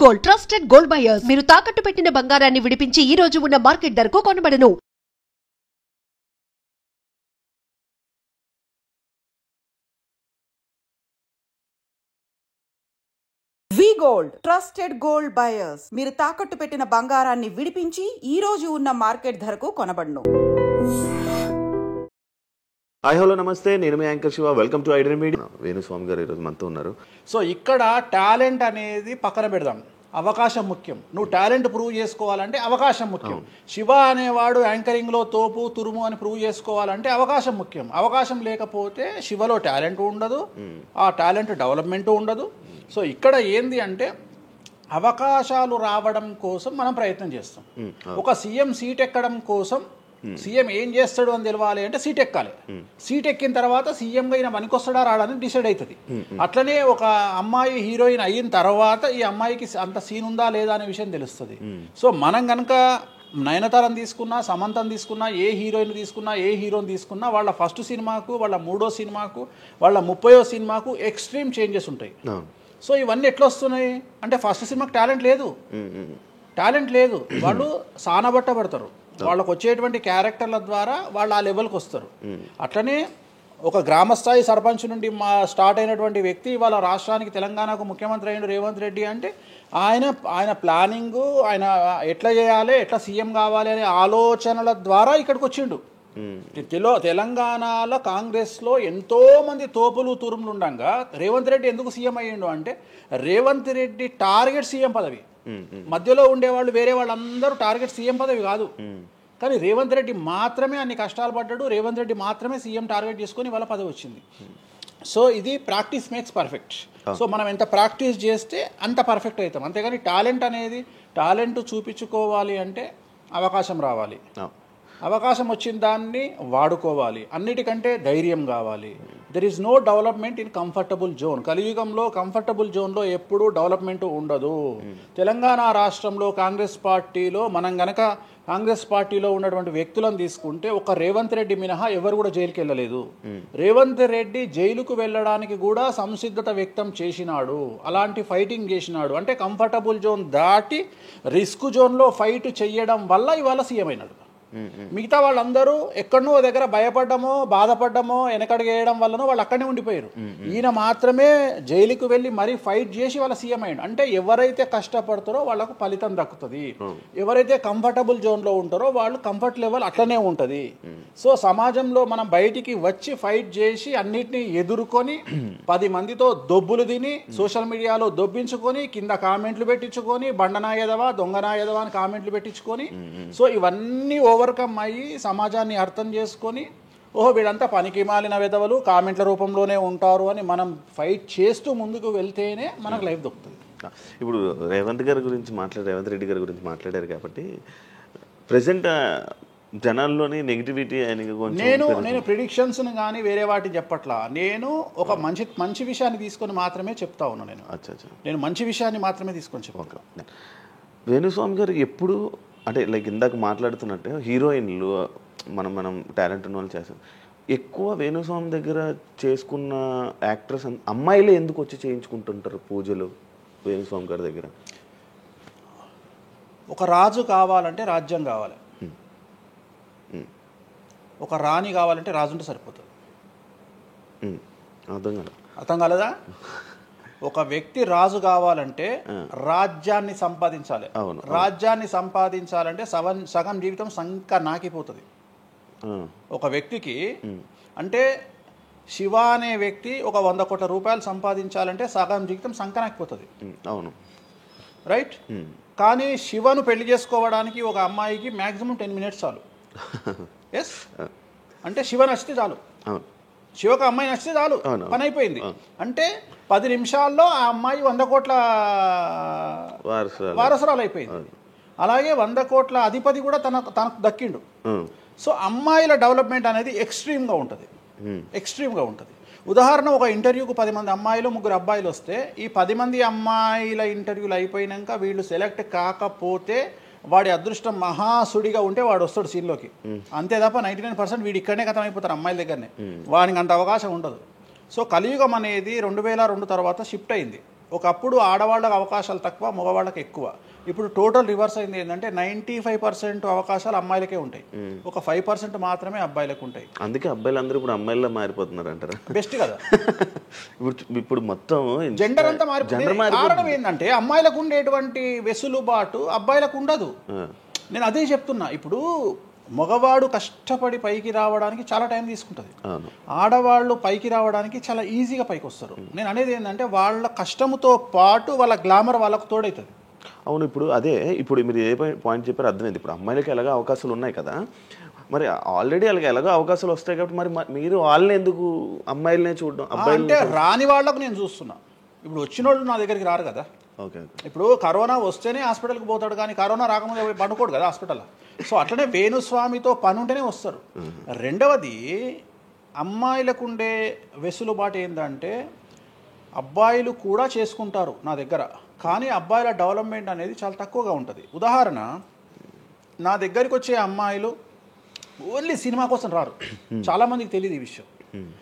Gold trusted gold buyers. మీరు తాకట్టు పెట్టిన బంగారాన్ని విడిపించి ఈ రోజు ఉన్న మార్కెట్ ధరకు కొనబడును. వి గోల్డ్ ట్రస్టెడ్ గోల్డ్ బయర్స్. మీరు తాకట్టు పెట్టిన బంగారాన్ని విడిపించి ఈ రోజు ఉన్న మార్కెట్ ధరకు కొనబడును. హాయ్ హలో నమస్తే, నేను మీ anchor Shiva. Welcome to identity media. Venuswamy గారు ఈరోజు మనతో ఉన్నారు. సో ఇక్కడ టాలెంట్ అనేది పక్కన పెడదాం, అవకాశం ముఖ్యం. నువ్వు టాలెంట్ ప్రూవ్ చేసుకోవాలంటే అవకాశం ముఖ్యం. శివ అనేవాడు యాంకరింగ్లో తోపు తురుము అని ప్రూవ్ చేసుకోవాలంటే అవకాశం ముఖ్యం. అవకాశం లేకపోతే శివలో టాలెంట్ ఉండదు, ఆ టాలెంట్ డెవలప్మెంట్ ఉండదు. సో ఇక్కడ ఏంది అంటే అవకాశాలు రావడం కోసం మనం ప్రయత్నం చేస్తాం. ఒక సీఎం సీట్ ఎక్కడం కోసం సీఎం ఏం చేస్తాడు అని తెలవాలి అంటే సీట్ ఎక్కాలి. సీట్ ఎక్కిన తర్వాత సీఎంగా ఈయన పనికొస్తాడా రాడని డిసైడ్ అవుతుంది. అట్లనే ఒక అమ్మాయి హీరోయిన్ అయిన తర్వాత ఈ అమ్మాయికి అంత సీన్ ఉందా లేదా అనే విషయం తెలుస్తుంది. సో మనం కనుక నయనతారని తీసుకున్నా, సమంతని తీసుకున్నా, ఏ హీరోయిన్ తీసుకున్నా, ఏ హీరోని తీసుకున్నా, వాళ్ళ ఫస్ట్ సినిమాకు, వాళ్ళ 3వ సినిమాకు, వాళ్ళ 30వ సినిమాకు ఎక్స్ట్రీమ్ చేంజెస్ ఉంటాయి. సో ఇవన్నీ ఎట్లా వస్తున్నాయి అంటే ఫస్ట్ సినిమాకి టాలెంట్ లేదు, వాళ్ళు సానబట్టబడతారు. వాళ్ళకు వచ్చేటువంటి క్యారెక్టర్ల ద్వారా వాళ్ళు ఆ లెవెల్కి వస్తారు. అట్లనే ఒక గ్రామస్థాయి సర్పంచ్ నుండి స్టార్ట్ అయినటువంటి వ్యక్తి వాళ్ళ రాష్ట్రానికి, తెలంగాణకు ముఖ్యమంత్రి అయిన రేవంత్ రెడ్డి అంటే ఆయన ప్లానింగు, ఆయన ఎట్లా చేయాలి, ఎట్లా సీఎం కావాలి అనే ఆలోచనల ద్వారా ఇక్కడికి వచ్చిండు. తెలంగాణలో కాంగ్రెస్లో ఎంతోమంది తోపులు తురుములు ఉండగా రేవంత్ రెడ్డి ఎందుకు సీఎం అయ్యిండు అంటే రేవంత్ రెడ్డి టార్గెట్ సీఎం పదవి. మధ్యలో ఉండేవాళ్ళు వేరే వాళ్ళందరూ టార్గెట్ సీఎం పదవి కాదు. కానీ రేవంత్ రెడ్డి మాత్రమే అన్ని కష్టాలు పడ్డాడు. రేవంత్ రెడ్డి మాత్రమే సీఎం టార్గెట్ చేసుకొని వాళ్ళ పదవి వచ్చింది. సో ఇది ప్రాక్టీస్ మేక్స్ పర్ఫెక్ట్. సో మనం ఎంత ప్రాక్టీస్ చేస్తే అంత పర్ఫెక్ట్ అవుతాం. అంతేగాని టాలెంట్ చూపించుకోవాలి అంటే అవకాశం రావాలి. అవకాశం వచ్చిన దాన్ని వాడుకోవాలి. అన్నిటికంటే ధైర్యం కావాలి. There is no development in comfortable zone. కలియుగంలో కంఫర్టబుల్ జోన్లో ఎప్పుడూ డెవలప్మెంట్ ఉండదు. తెలంగాణ రాష్ట్రంలో కాంగ్రెస్ పార్టీలో మనం గనక కాంగ్రెస్ పార్టీలో ఉన్నటువంటి వ్యక్తులను తీసుకుంటే ఒక రేవంత్ రెడ్డి మినహా ఎవరు కూడా జైలుకి వెళ్ళలేదు. రేవంత్ రెడ్డి జైలుకు వెళ్ళడానికి కూడా సంసిద్ధత వ్యక్తం చేసినాడు, అలాంటి ఫైటింగ్ చేసినాడు. అంటే కంఫర్టబుల్ జోన్ దాటి రిస్క్ జోన్లో ఫైట్ చెయ్యడం వల్ల ఇవాళ సీఎం అయినాడు. మిగతా వాళ్ళందరూ ఎక్కడనో దగ్గర భయపడ్డమో, బాధపడ్డమో, వెనకడిగేయడం వల్లనో వాళ్ళు అక్కడనే ఉండిపోయారు. ఈయన మాత్రమే జైలుకు వెళ్ళి మరీ ఫైట్ చేసి వాళ్ళ సీఎం అయ్యాడు. అంటే ఎవరైతే కష్టపడతారో వాళ్ళకు ఫలితం దక్కుతుంది. ఎవరైతే కంఫర్టబుల్ జోన్లో ఉంటారో వాళ్ళు కంఫర్ట్ లెవెల్ అట్లనే ఉంటుంది. సో సమాజంలో మనం బయటికి వచ్చి ఫైట్ చేసి అన్నిటినీ ఎదుర్కొని 10 మందితో దొబ్బులు తిని సోషల్ మీడియాలో దొబ్బించుకొని కింద కామెంట్లు పెట్టించుకొని బండనాయదవా దొంగనాయదవా అని కామెంట్లు పెట్టించుకొని సో ఇవన్నీ ఓవర్కమ్ అయ్యి సమాజాన్ని అర్థం చేసుకొని ఓహో వీళ్ళంతా పనికి మాలిన వెధవలు కామెంట్ల రూపంలోనే ఉంటారు అని మనం ఫైట్ చేస్తూ ముందుకు వెళ్తేనే మనకు లైఫ్ దొరుకుతుంది. ఇప్పుడు రేవంత్ రెడ్డి గారి గురించి మాట్లాడారు కాబట్టి ప్రజెంట్ జనాల్లోని నెగిటివిటీ నేను ప్రిడిక్షన్స్ని కానీ వేరే వాటి చెప్పట్లా. నేను ఒక మంచి విషయాన్ని తీసుకొని మాత్రమే చెప్తా ఉన్నాను. నేను మంచి విషయాన్ని మాత్రమే తీసుకొని చెప్పాను. వేణుస్వామి గారు ఎప్పుడు అంటే లైక్ ఇందాక మాట్లాడుతున్నట్టే హీరోయిన్లు మనం టాలెంట్ ఉన్న వాళ్ళు చేస్తాం. ఎక్కువ వేణుస్వామి దగ్గర చేసుకున్న యాక్ట్రెస్ అమ్మాయిలే ఎందుకు వచ్చి చేయించుకుంటుంటారు పూజలు వేణుస్వామి గారి దగ్గర? ఒక రాజు కావాలంటే రాజ్యం కావాలి, ఒక రాణి కావాలంటే రాజు ఉంటే సరిపోతుంది. అర్థం కాలేదా? ఒక వ్యక్తి రాజు కావాలంటే రాజ్యాన్ని సంపాదించాలి. రాజ్యాన్ని సంపాదించాలంటే సగం జీవితం సంక నాకిపోతుంది ఒక వ్యక్తికి. అంటే శివ అనే వ్యక్తి ఒక 100 కోట్ల రూపాయలు సంపాదించాలంటే సగం జీవితం సంక నాకిపోతుంది. అవును, రైట్. కానీ శివను పెళ్లి చేసుకోవడానికి ఒక అమ్మాయికి మ్యాక్సిమం 10 మినిట్స్ చాలు. ఎస్, అంటే శివ నచ్చితే చాలు, శివకు అమ్మాయి నచ్చితే చాలు, పని అయిపోయింది. అంటే 10 నిమిషాల్లో ఆ అమ్మాయి 100 కోట్ల వారసురాలు అయిపోయింది. అలాగే 100 కోట్ల అధిపతి కూడా తనకు దక్కిండు. సో అమ్మాయిల డెవలప్మెంట్ అనేది ఎక్స్ట్రీమ్గా ఉంటుంది. ఉదాహరణ, ఒక ఇంటర్వ్యూకు 10 మంది అమ్మాయిలు 3 అబ్బాయిలు వస్తే ఈ 10 మంది అమ్మాయిల ఇంటర్వ్యూలు అయిపోయినాక వీళ్ళు సెలెక్ట్ కాకపోతే వాడి అదృష్టం మహాసుడిగా ఉంటే వాడు వస్తాడు సీన్లోకి. అంతే తప్ప 99% వీడు ఇక్కడనే కథం అయిపోతారు అమ్మాయిల దగ్గరనే. వాడికి అంత అవకాశం ఉండదు. సో కలియుగం అనేది 2002 తర్వాత షిఫ్ట్ అయింది. ఒకప్పుడు ఆడవాళ్ళకి అవకాశాలు తక్కువ, మగవాళ్ళకి ఎక్కువ. ఇప్పుడు టోటల్ రివర్స్ అయింది. ఏంటంటే 95% అవకాశాలు అమ్మాయిలకే ఉంటాయి, ఒక 5% మాత్రమే అబ్బాయిలకు ఉంటాయి. అందుకే అబ్బాయిలు అందరూ ఇప్పుడు అమ్మాయిలా మారిపోతున్నారు అంటారా? బెస్ట్ కదా. ఇప్పుడు మొత్తం జెండర్ అంతా మారిపోయింది. కారణం ఏంటంటే అమ్మాయిలకు ఉండేటువంటి వెసులుబాటు అబ్బాయిలకు ఉండదు. నేను అదే చెప్తున్నా. ఇప్పుడు మగవాడు కష్టపడి పైకి రావడానికి చాలా టైం తీసుకుంటుంది, ఆడవాళ్ళు పైకి రావడానికి చాలా ఈజీగా పైకి వస్తారు. నేను అనేది ఏంటంటే వాళ్ళ కష్టంతో పాటు వాళ్ళ గ్లామర్ వాళ్ళకు తోడవుతుంది. అవును. ఇప్పుడు అదే ఇప్పుడు మీరు ఏ పాయింట్ చెప్పారో అర్థమైంది. ఇప్పుడు అమ్మాయిలకి ఎలాగో అవకాశాలు ఉన్నాయి కదా, మరి ఆల్రెడీ వాళ్ళకి ఎలాగో అవకాశాలు వస్తాయి కాబట్టి మరి మీరు వాళ్ళని ఎందుకు అమ్మాయిలనే చూడడం? అబ్బాయిలు అంటే రాని వాళ్ళకు నేను చూస్తున్నా. ఇప్పుడు వచ్చిన వాళ్ళు నా దగ్గరికి రారు కదా. ఓకే. ఇప్పుడు కరోనా వస్తేనే హాస్పిటల్కి పోతాడు, కానీ కరోనా రాకముందే పండుకోడు కదా హాస్పిటల్లో. సో అట్లనే వేణుస్వామితో పని ఉంటేనే వస్తారు. రెండవది, అమ్మాయిలకు ఉండే వెసులుబాటు ఏంటంటే అబ్బాయిలు కూడా చేసుకుంటారు నా దగ్గర, కానీ అబ్బాయిల డెవలప్మెంట్ అనేది చాలా తక్కువగా ఉంటుంది. ఉదాహరణ, నా దగ్గరికి వచ్చే అమ్మాయిలు ఓన్లీ సినిమా కోసం రారు. చాలామందికి తెలియదు ఈ విషయం.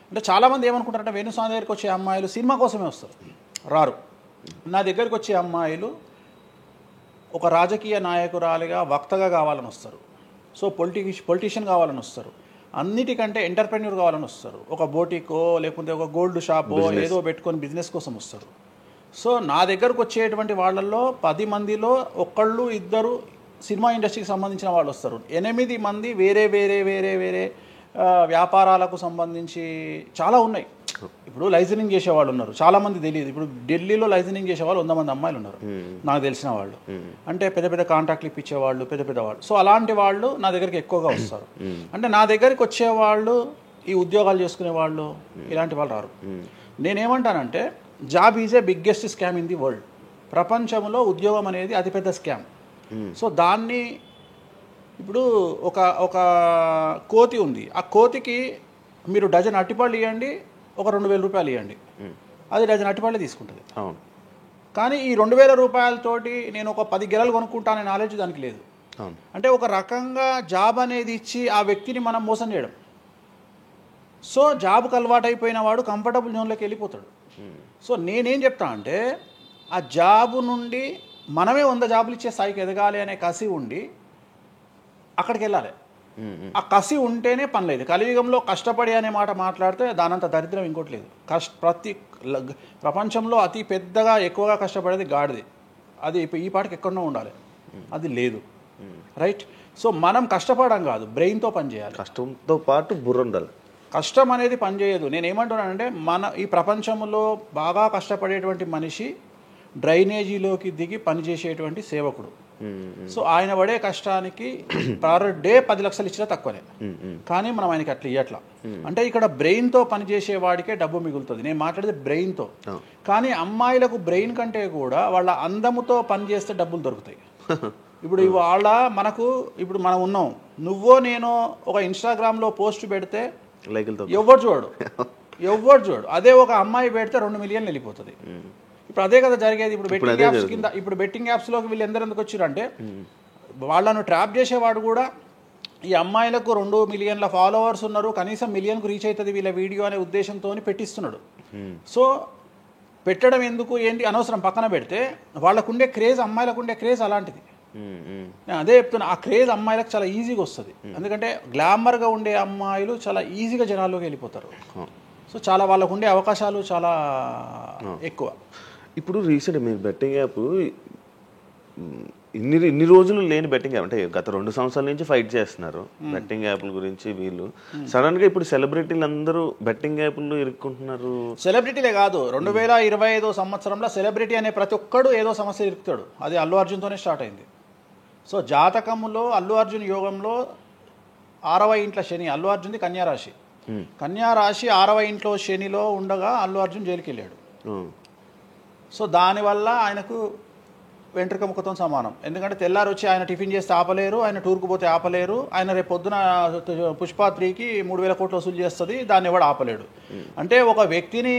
అంటే చాలామంది ఏమనుకుంటారంటే వేణుస్వామి దగ్గరికి వచ్చే అమ్మాయిలు సినిమా కోసమే వస్తారు, రారు. నా దగ్గరికి వచ్చే అమ్మాయిలు ఒక రాజకీయ నాయకురాలిగా, వక్తగా కావాలని వస్తారు. సో పొలిటీషియన్ కావాలని వస్తారు. అన్నిటికంటే ఎంటర్ప్రెన్యూర్ కావాలని వస్తారు. ఒక బోటికో లేకుంటే ఒక గోల్డ్ షాపో ఏదో పెట్టుకొని బిజినెస్ కోసం వస్తారు. సో నా దగ్గరకు వచ్చేటువంటి వాళ్ళల్లో 10 మందిలో ఒకళ్ళు ఇద్దరు సినిమా ఇండస్ట్రీకి సంబంధించిన వాళ్ళు వస్తారు. 8 మంది వేరే వేరే వేరే వేరే వ్యాపారాలకు సంబంధించి చాలా ఉన్నాయి. ఇప్పుడు లైసెన్సింగ్ చేసేవాళ్ళు ఉన్నారు, చాలామంది తెలియదు. ఇప్పుడు ఢిల్లీలో లైసెన్సింగ్ చేసేవాళ్ళు 100 మంది అమ్మాయిలు ఉన్నారు నాకు తెలిసిన వాళ్ళు. అంటే పెద్ద పెద్ద కాంట్రాక్ట్లు ఇప్పించేవాళ్ళు, పెద్ద పెద్ద వాళ్ళు. సో అలాంటి వాళ్ళు నా దగ్గరికి ఎక్కువగా వస్తారు. అంటే నా దగ్గరికి వచ్చేవాళ్ళు ఈ ఉద్యోగాలు చేసుకునే వాళ్ళు, ఇలాంటి వాళ్ళు రారు. నేనేమంటానంటే job is a biggest scam in the world. ప్రపంచంలో ఉద్యోగం అనేది అతిపెద్ద స్కామ్. సో దాన్ని ఇప్పుడు ఒక కోతి ఉంది, ఆ కోతికి మీరు డజన్ అట్టిపళ్ళు ఇవ్వండి, ఒక 2000 రూపాయలు ఇవ్వండి, అది డజన్ అట్టిపళ్ళే తీసుకుంటుంది. కానీ ఈ 2000 రూపాయలతోటి నేను ఒక 10 గెలలు కొనుక్కుంటాననే నాలెడ్జ్ దానికి లేదు. అంటే ఒక రకంగా జాబ్ అనేది ఇచ్చి ఆ వ్యక్తిని మనం మోసం చేయడం. సో జాబ్కి అలవాటు అయిపోయిన వాడు కంఫర్టబుల్ జోన్లోకి వెళ్ళిపోతాడు. సో నేనేం చెప్తా అంటే ఆ జాబు నుండి మనమే 100 జాబులు ఇచ్చే స్థాయికి ఎదగాలి అనే కసి ఉండి అక్కడికి వెళ్ళాలి. ఆ కసి ఉంటేనే పని లేదు. కలియుగంలో కష్టపడి అనే మాట మాట్లాడితే దానంత దరిద్రం ఇంకోటి లేదు. ప్రపంచంలో అతి పెద్దగా ఎక్కువగా కష్టపడేది గాడిది. అది ఈ పాటికి ఎక్కడో ఉండాలి, అది లేదు. రైట్. సో మనం కష్టపడడం కాదు, బ్రెయిన్తో పని చేయాలి. కష్టంతో పాటు బుర్ర ఉండాలి. కష్టం అనేది పనిచేయదు. నేను ఏమంటున్నానంటే ఈ ప్రపంచంలో బాగా కష్టపడేటువంటి మనిషి డ్రైనేజీలోకి దిగి పనిచేసేటువంటి సేవకుడు. సో ఆయన పడే కష్టానికి పర్ డే 10 లక్షలు ఇచ్చినా తక్కువనే, కానీ మనం ఆయనకి అట్లా ఇవ్వట్లా. అంటే ఇక్కడ బ్రెయిన్తో పనిచేసే వాడికే డబ్బు మిగులుతుంది. నేను మాట్లాడేది బ్రెయిన్తో. కానీ అమ్మాయిలకు బ్రెయిన్ కంటే కూడా వాళ్ళ అందముతో పనిచేస్తే డబ్బులు దొరుకుతాయి. ఇప్పుడు ఇప్పుడు మనం ఉన్నాం, నువ్వో నేను ఒక ఇన్స్టాగ్రామ్లో పోస్ట్ పెడితే ఎవరు చూడు. అదే ఒక అమ్మాయి పెడితే 2 మిలియన్లు వెళ్ళిపోతుంది. ఇప్పుడు అదే కదా జరిగేది. ఇప్పుడు బెట్టింగ్ యాప్స్ కింద, ఇప్పుడు బెట్టింగ్ యాప్స్లోకి వీళ్ళు ఎందుకు వచ్చారంటే వాళ్ళను ట్రాప్ చేసేవాడు కూడా ఈ అమ్మాయిలకు 2 మిలియన్ల ఫాలోవర్స్ ఉన్నారు, కనీసం మిలియన్కు రీచ్ అవుతుంది వీళ్ళ వీడియో అనే ఉద్దేశంతో పెట్టిస్తున్నాడు. సో పెట్టడం ఎందుకు ఏంటి అనవసరం, పక్కన పెడితే వాళ్ళకుండే క్రేజ్, అమ్మాయిలకు ఉండే క్రేజ్ అలాంటిది. నేను అదే చెప్తున్నా, ఆ క్రేజ్ అమ్మాయిలకు చాలా ఈజీగా వస్తుంది. ఎందుకంటే గ్లామర్గా ఉండే అమ్మాయిలు చాలా ఈజీగా జనాల్లోకి వెళ్ళిపోతారు. సో చాలా వాళ్ళకు ఉండే అవకాశాలు చాలా ఎక్కువ. ఇప్పుడు రీసెంట్ మీరు బెట్టింగ్ యాప్ ఇన్ని రోజులు లేని బెట్టింగ్ యాప్, అంటే గత 2 సంవత్సరాల నుంచి ఫైట్ చేస్తున్నారు బెట్టింగ్ యాప్ల గురించి. వీళ్ళు సడన్ గా ఇప్పుడు సెలబ్రిటీలు అందరూ బెట్టింగ్ యాప్లు ఇరుక్కుంటున్నారు. సెలబ్రిటీలే కాదు, 2025 సంవత్సరంలో సెలబ్రిటీ అనే ప్రతి ఒక్కడు ఏదో సమస్య ఇరుకుతాడు. అది అల్లు అర్జున్తోనే స్టార్ట్ అయింది. సో జాతకంలో అల్లు అర్జున్ యోగంలో 6వ ఇంట్లో శని, అల్లు అర్జున్ది కన్యారాశి. కన్యారాశి 6వ ఇంట్లో శనిలో ఉండగా అల్లు అర్జున్ జైలుకి వెళ్ళాడు. సో దానివల్ల ఆయనకు వెంట్రుక ముక్కతో సమానం. ఎందుకంటే తెల్లారు వచ్చి ఆయన టిఫిన్ చేస్తే ఆపలేరు, ఆయన టూర్కు పోతే ఆపలేరు, ఆయన రేపు పొద్దున పుష్ప 3కి 3000 కోట్లు వసూలు చేస్తుంది, దాన్ని ఎవడు ఆపలేడు. అంటే ఒక వ్యక్తిని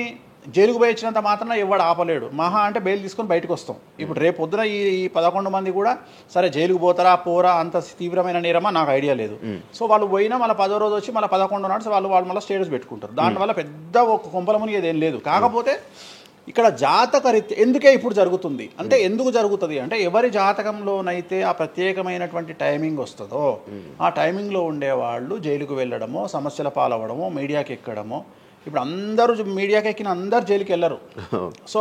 జైలుకు పోయి ఇచ్చినంత మాత్రం ఎవడు ఆపలేడు. మహా అంటే బెయిల్ తీసుకొని బయటకు వస్తాం. ఇప్పుడు రేపు పొద్దున ఈ 11 మంది కూడా సరే జైలుకు పోతారా పోరా, అంత తీవ్రమైన నేరమా నాకు ఐడియా లేదు. సో వాళ్ళు పోయినా మళ్ళీ 10వ రోజు వచ్చి మళ్ళీ 11 నాడు వాళ్ళు మళ్ళీ స్టేటస్ పెట్టుకుంటారు. దానివల్ల పెద్ద ఒక కొంపల మునిగేది ఏం లేదు. కాకపోతే ఇక్కడ జాతక రీత్యా ఎందుకే ఇప్పుడు జరుగుతుంది అంటే ఎందుకు జరుగుతుంది అంటే ఎవరి జాతకంలోనైతే ఆ ప్రత్యేకమైనటువంటి టైమింగ్ వస్తుందో ఆ టైమింగ్లో ఉండేవాళ్ళు జైలుకు వెళ్ళడమో సమస్యల పాలవడమో మీడియాకి ఎక్కడమో ఇప్పుడు అందరూ మీడియాకి ఎక్కిన అందరు జైలుకి వెళ్ళరు సో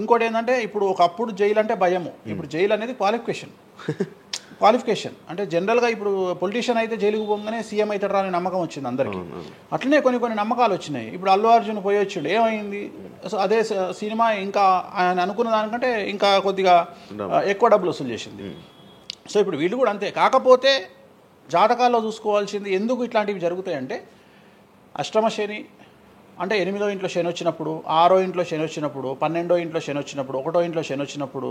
ఇంకోటి ఏంటంటే ఇప్పుడు ఒకప్పుడు జైలు అంటే భయము ఇప్పుడు జైలు అనేది క్వాలిఫికేషన్ అంటే జనరల్గా ఇప్పుడు పొలిటీషియన్ అయితే జైలుకు పోగానే సీఎం అవుతారా అనే నమ్మకం వచ్చింది అందరికీ అట్లనే కొన్ని నమ్మకాలు వచ్చినాయి ఇప్పుడు అల్లు అర్జున్ పోయి వచ్చిండు ఏమైంది సో అదే సినిమా ఇంకా ఆయన అనుకున్న దానికంటే ఇంకా కొద్దిగా ఎక్కువ డబ్బులు వసూలు చేసింది సో ఇప్పుడు వీళ్ళు కూడా అంతే కాకపోతే జాతకాల్లో చూసుకోవాల్సింది ఎందుకు ఇట్లాంటివి జరుగుతాయంటే అష్టమ శని అంటే 8వ ఇంట్లో శని వచ్చినప్పుడు 6వ ఇంట్లో శని వచ్చినప్పుడు 12వ ఇంట్లో శని వచ్చినప్పుడు 1వ ఇంట్లో శని వచ్చినప్పుడు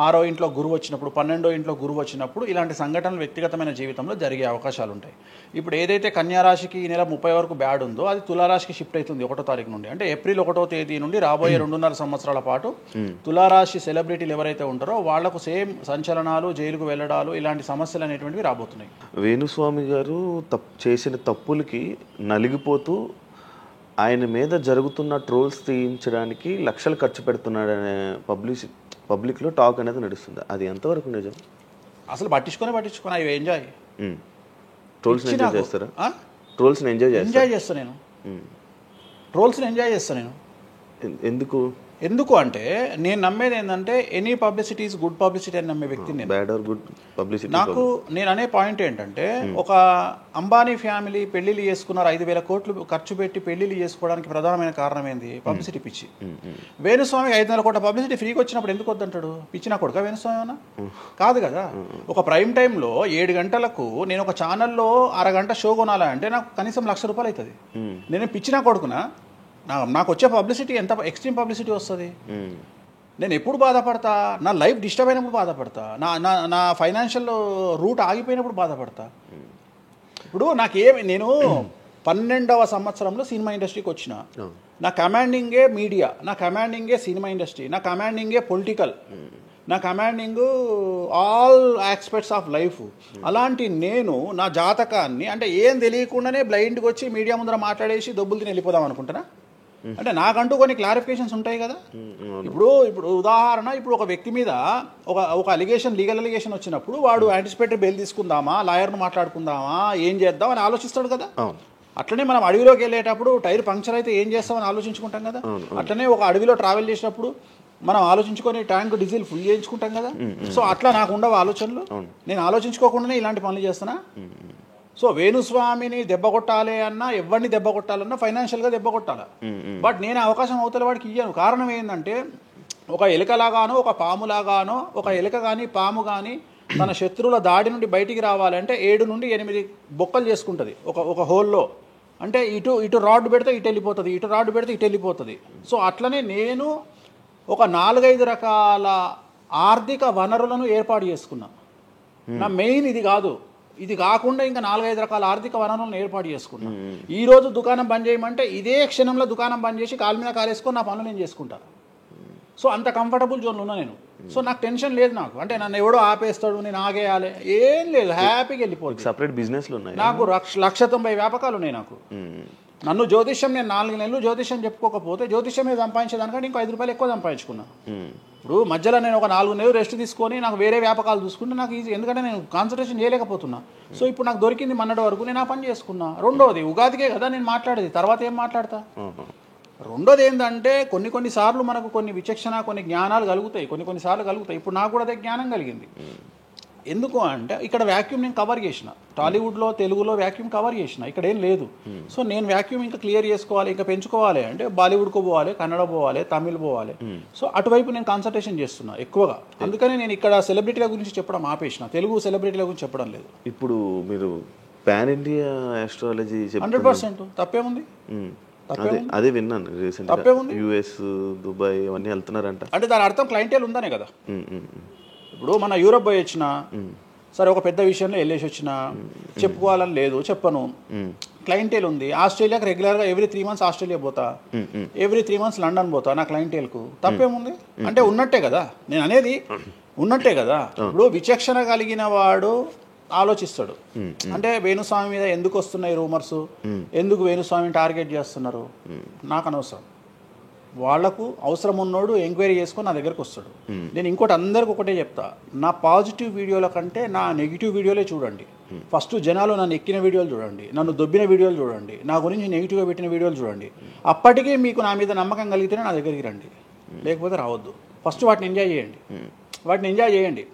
6వ ఇంట్లో గురువు వచ్చినప్పుడు 12వ ఇంట్లో గురువు వచ్చినప్పుడు ఇలాంటి సంఘటనలు వ్యక్తిగతమైన జీవితంలో జరిగే అవకాశాలు ఉంటాయి ఇప్పుడు ఏదైతే కన్యారాశికి ఈ నెల 30 వరకు బ్యాడ్ ఉందో అది తులారాశికి షిఫ్ట్ అవుతుంది 1వ తారీఖు నుండి అంటే ఏప్రిల్ 1వ తేదీ నుండి రాబోయే 2.5 సంవత్సరాల పాటు తులారాశి సెలబ్రిటీలు ఎవరైతే ఉంటారో వాళ్లకు సేమ్ సంచలనాలు జైలుకు వెళ్ళడాలు ఇలాంటి సమస్యలు అనేటువంటివి రాబోతున్నాయి వేణుస్వామి గారు చేసిన తప్పులకి నలిగిపోతూ ఆయన మీద జరుగుతున్న ట్రోల్స్ తీయించడానికి లక్షలు ఖర్చు పెడుతున్నాడనే పబ్లిక్లో టాక్ అనేది నడుస్తుంది అది ఎంతవరకు నిజం అసలు పట్టించుకొని అవి ఎంజాయ్ ట్రోల్స్ని ఎంజాయ్ చేస్తారా ట్రోల్స్ని ఎంజాయ్ చేస్తా నేను ట్రోల్స్ని ఎంజాయ్ చేస్తా నేను ఎందుకు అంటే నేను నమ్మేది ఏంటంటే any publicity is good publicity అని నమ్మే వ్యక్తి నేను బ్యాడ్ ఆర్ గుడ్ పబ్లిసిటీ నాకు నేను అనే పాయింట్ ఏంటంటే ఒక అంబానీ ఫ్యామిలీ పెళ్లిళ్ళు చేసుకున్నారు 5,000 కోట్లు ఖర్చు పెట్టి పెళ్లిళ్ళు చేసుకోవడానికి ప్రధానమైన కారణం ఏంది పబ్లిసిటీ పిచ్చి వేణుస్వామికి 500 కోట్ల పబ్లిసిటీ ఫ్రీకి వచ్చినప్పుడు ఎందుకు వద్దంటాడు పిచ్చిన కొడుక వేణుస్వామి అన్న కాదు కదా ఒక ప్రైమ్ టైంలో 7 గంటలకు నేను ఒక ఛానల్లో అరగంట షో కొనాలంటే నాకు కనీసం ₹1,00,000 అవుతుంది నేను పిచ్చిన కొడుకునా నాకు వచ్చే పబ్లిసిటీ ఎంత ఎక్స్ట్రీమ్ పబ్లిసిటీ వస్తుంది నేను ఎప్పుడు బాధపడతా నా లైఫ్ డిస్టర్బ్ అయినప్పుడు బాధపడతా నా ఫైనాన్షియల్ రూట్ ఆగిపోయినప్పుడు బాధపడతా ఇప్పుడు నేను 12వ సంవత్సరంలో సినిమా ఇండస్ట్రీకి వచ్చిన నా కమాండింగే మీడియా నా కమాండింగే సినిమా ఇండస్ట్రీ నా కమాండింగే పొలిటికల్ నా commanding all aspects of life అలాంటి నేను నా జాతకాన్ని అంటే ఏం తెలియకుండానే బ్లైండ్కి వచ్చి మీడియా ముందర మాట్లాడేసి దొబ్బులు తిని వెళ్ళిపోదాం అనుకుంటున్నా అంటే నాకంటూ కొన్ని క్లారిఫికేషన్స్ ఉంటాయి కదా ఇప్పుడు ఉదాహరణ ఇప్పుడు ఒక వ్యక్తి మీద ఒక లీగల్ అలిగేషన్ వచ్చినప్పుడు వాడు యాంటిసిపేటరీ బెయిల్ తీసుకుందామా లాయర్ను మాట్లాడుకుందామా ఏం చేద్దాం అని ఆలోచిస్తాడు కదా అట్లనే మనం అడవిలోకి వెళ్ళేటప్పుడు టైర్ పంక్చర్ అయితే ఏం చేస్తామని ఆలోచించుకుంటాం కదా అట్లనే ఒక అడవిలో ట్రావెల్ చేసినప్పుడు మనం ఆలోచించుకొని ట్యాంక్ డీజిల్ ఫుల్ చేయించుకుంటాం కదా సో అట్లా నాకు ఉండవు ఆలోచనలు నేను ఆలోచించుకోకుండానే ఇలాంటి పనులు చేస్తున్నా సో వేణుస్వామిని దెబ్బ కొట్టాలి అన్నా ఎవరిని దెబ్బ కొట్టాలన్నా ఫైనాన్షియల్గా దెబ్బ కొట్టాలి బట్ నేను అవకాశం అవతల వాడికి ఇయ్యాను కారణం ఏంటంటే ఒక ఎలుకలాగానో ఒక పాములాగానో ఒక ఎలుక కానీ పాము కానీ తన శత్రువుల దాడి నుండి బయటికి రావాలంటే 7 నుండి 8 బొక్కలు చేసుకుంటుంది ఒక హోల్లో అంటే ఇటు రాడ్ పెడితే ఇటు వెళ్ళిపోతుంది ఇటు రాడ్ పెడితే ఇటు వెళ్ళిపోతుంది సో అట్లనే నేను ఒక 4-5 రకాల ఆర్థిక వనరులను ఏర్పాటు చేసుకున్నా నా మెయిన్ ఇది కాకుండా ఇంకా 4-5 రకాల ఆర్థిక వనరులను ఏర్పాటు చేసుకున్నా ఈ రోజు దుకాణం బంద్ చేయమంటే ఇదే క్షణంలో దుకాణం బంద్ చేసి కాలు మీద కాలేసుకొని నా పనులు నేను చేసుకుంటాను సో అంత కంఫర్టబుల్ జోన్లో ఉన్నా నేను సో నాకు టెన్షన్ లేదు నాకు అంటే నన్ను ఎవడో ఆపేస్తాడు నేను ఆగేయాలి ఏం లేదు హ్యాపీగా వెళ్ళిపోతుంది సపరేట్ బిజినెస్లు ఉన్నాయి నాకు 190 వ్యాపకాలు ఉన్నాయి నాకు నన్ను జ్యోతిష్యం నేను 4 నెలలు జ్యోతిష్యం చెప్పుకోకపోతే జ్యోతిష్యం మీద సంపాదించేదానికంటే ఇంకో ₹5 ఎక్కువ సంపాదించుకున్నా ఇప్పుడు మధ్యలో నేను ఒక 4 నెలలు రెస్ట్ తీసుకొని నాకు వేరే వ్యాపకాలు చూసుకుంటే నాకు ఈజీ ఎందుకంటే నేను కాన్సన్ట్రేషన్ చేయలేకపోతున్నా సో ఇప్పుడు నాకు దొరికింది మొన్నటి వరకు నేను ఆ పని చేసుకున్నా రెండోది ఉగాదికే కదా నేను మాట్లాడేది తర్వాత ఏం మాట్లాడతా రెండోది ఏంటంటే కొన్ని సార్లు మనకు కొన్ని విచక్షణ కొన్ని జ్ఞానాలు కలుగుతాయి కొన్ని సార్లు కలుగుతాయి ఇప్పుడు నాకు కూడా అదే జ్ఞానం కలిగింది ఎందుకు అంటే ఇక్కడ వాక్యూమ్ నేను కవర్ చేసిన టాలీవుడ్లో తెలుగులో వాక్యూమ్ కవర్ చేసిన ఇక్కడ ఏం లేదు సో నేను వాక్యూమ్ ఇంకా క్లియర్ చేసుకోవాలి ఇంకా పెంచుకోవాలి అంటే బాలీవుడ్కు పోవాలి కన్నడ పోవాలి తమిళ్ పోవాలి సో అటువైపు నేను కాన్సన్ట్రేషన్ చేస్తున్నా ఎక్కువగా అందుకని నేను ఇక్కడ సెలబ్రిటీల గురించి చెప్పడం ఆపేసిన తెలుగు సెలబ్రిటీల గురించి చెప్పడం లేదు ఇప్పుడు మీరు పాన్ ఇండియా ఆస్ట్రాలజీ 100% తప్పేముంది అదే విన్నాను రీసెంట్ యుఎస్ దుబాయ్ అవన్నీ వెళ్తున్నారంట అంటే దాని అర్థం క్లయింటేల్ ఉందనే కదా ఇప్పుడు మన యూరోప్ పోయి వచ్చిన సరే ఒక పెద్ద విషయంలో వెళ్ళేసి వచ్చిన చెప్పుకోవాలని లేదు చెప్పను క్లయింటేల్ ఉంది ఆస్ట్రేలియాకి రెగ్యులర్గా ఎవ్రీ 3 months ఆస్ట్రేలియా పోతా ఎవ్రీ 3 months లండన్ పోతా నా క్లయింటేల్కు తప్పేముంది అంటే ఉన్నట్టే కదా నేను అనేది ఉన్నట్టే కదా ఇప్పుడు విచక్షణ కలిగిన వాడు ఆలోచిస్తాడు అంటే వేణుస్వామి మీద ఎందుకు వస్తున్నాయి రూమర్స్ ఎందుకు వేణుస్వామిని టార్గెట్ చేస్తున్నారు నాకు అనవసరం వాళ్లకు అవసరం ఉన్నోడు ఎంక్వైరీ చేసుకొని నా దగ్గరకు వస్తాడు. నేను ఇంకోటి అందరికి ఒకటే చెప్తా, నా పాజిటివ్ వీడియోల కంటే నా నెగిటివ్ వీడియోలే చూడండి. ఫస్ట్ జనాలు నన్ను ఎక్కిన వీడియోలు చూడండి, నన్ను దొబ్బిన వీడియోలు చూడండి, నా గురించి నెగిటివ్గా పెట్టిన వీడియోలు చూడండి. అప్పటికే మీకు నా మీద నమ్మకం కలిగితేనే నా దగ్గరికి రండి, లేకపోతే రావద్దు. ఫస్ట్ వాటిని ఎంజాయ్ చేయండి,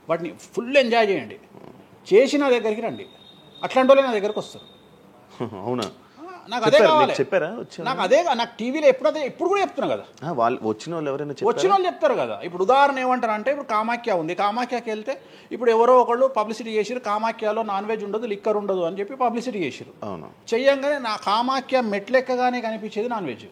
వాటిని ఫుల్ ఎంజాయ్ చేయండి, చేసి నా దగ్గరికి రండి. అట్లాంటి వాళ్ళే నా దగ్గరకు వస్తారు. అవునా? నాకు అదే కావాలి. చెప్పారా? నాకు అదే, నాకు టీవీలో ఎప్పుడు కూడా చెప్తున్నా కదా, వాళ్ళు వచ్చిన వాళ్ళు ఎవరైనా వచ్చిన వాళ్ళు చెప్తారు కదా. ఇప్పుడు ఉదాహరణ ఏమంటారు అంటే, ఇప్పుడు కామాఖ్య ఉంది, కామాఖ్యకి వెళ్తే ఇప్పుడు ఎవరో ఒకళ్ళు పబ్లిసిటీ చేసిరు, కామాఖ్యలో నాన్ వెజ్ ఉండదు, లిక్కర్ ఉండదు అని చెప్పి పబ్లిసిటీ చేసిరు. చెయ్యంగానే నా కామాఖ్య మెట్లెక్కగానే కనిపించేది నాన్ వెజ్,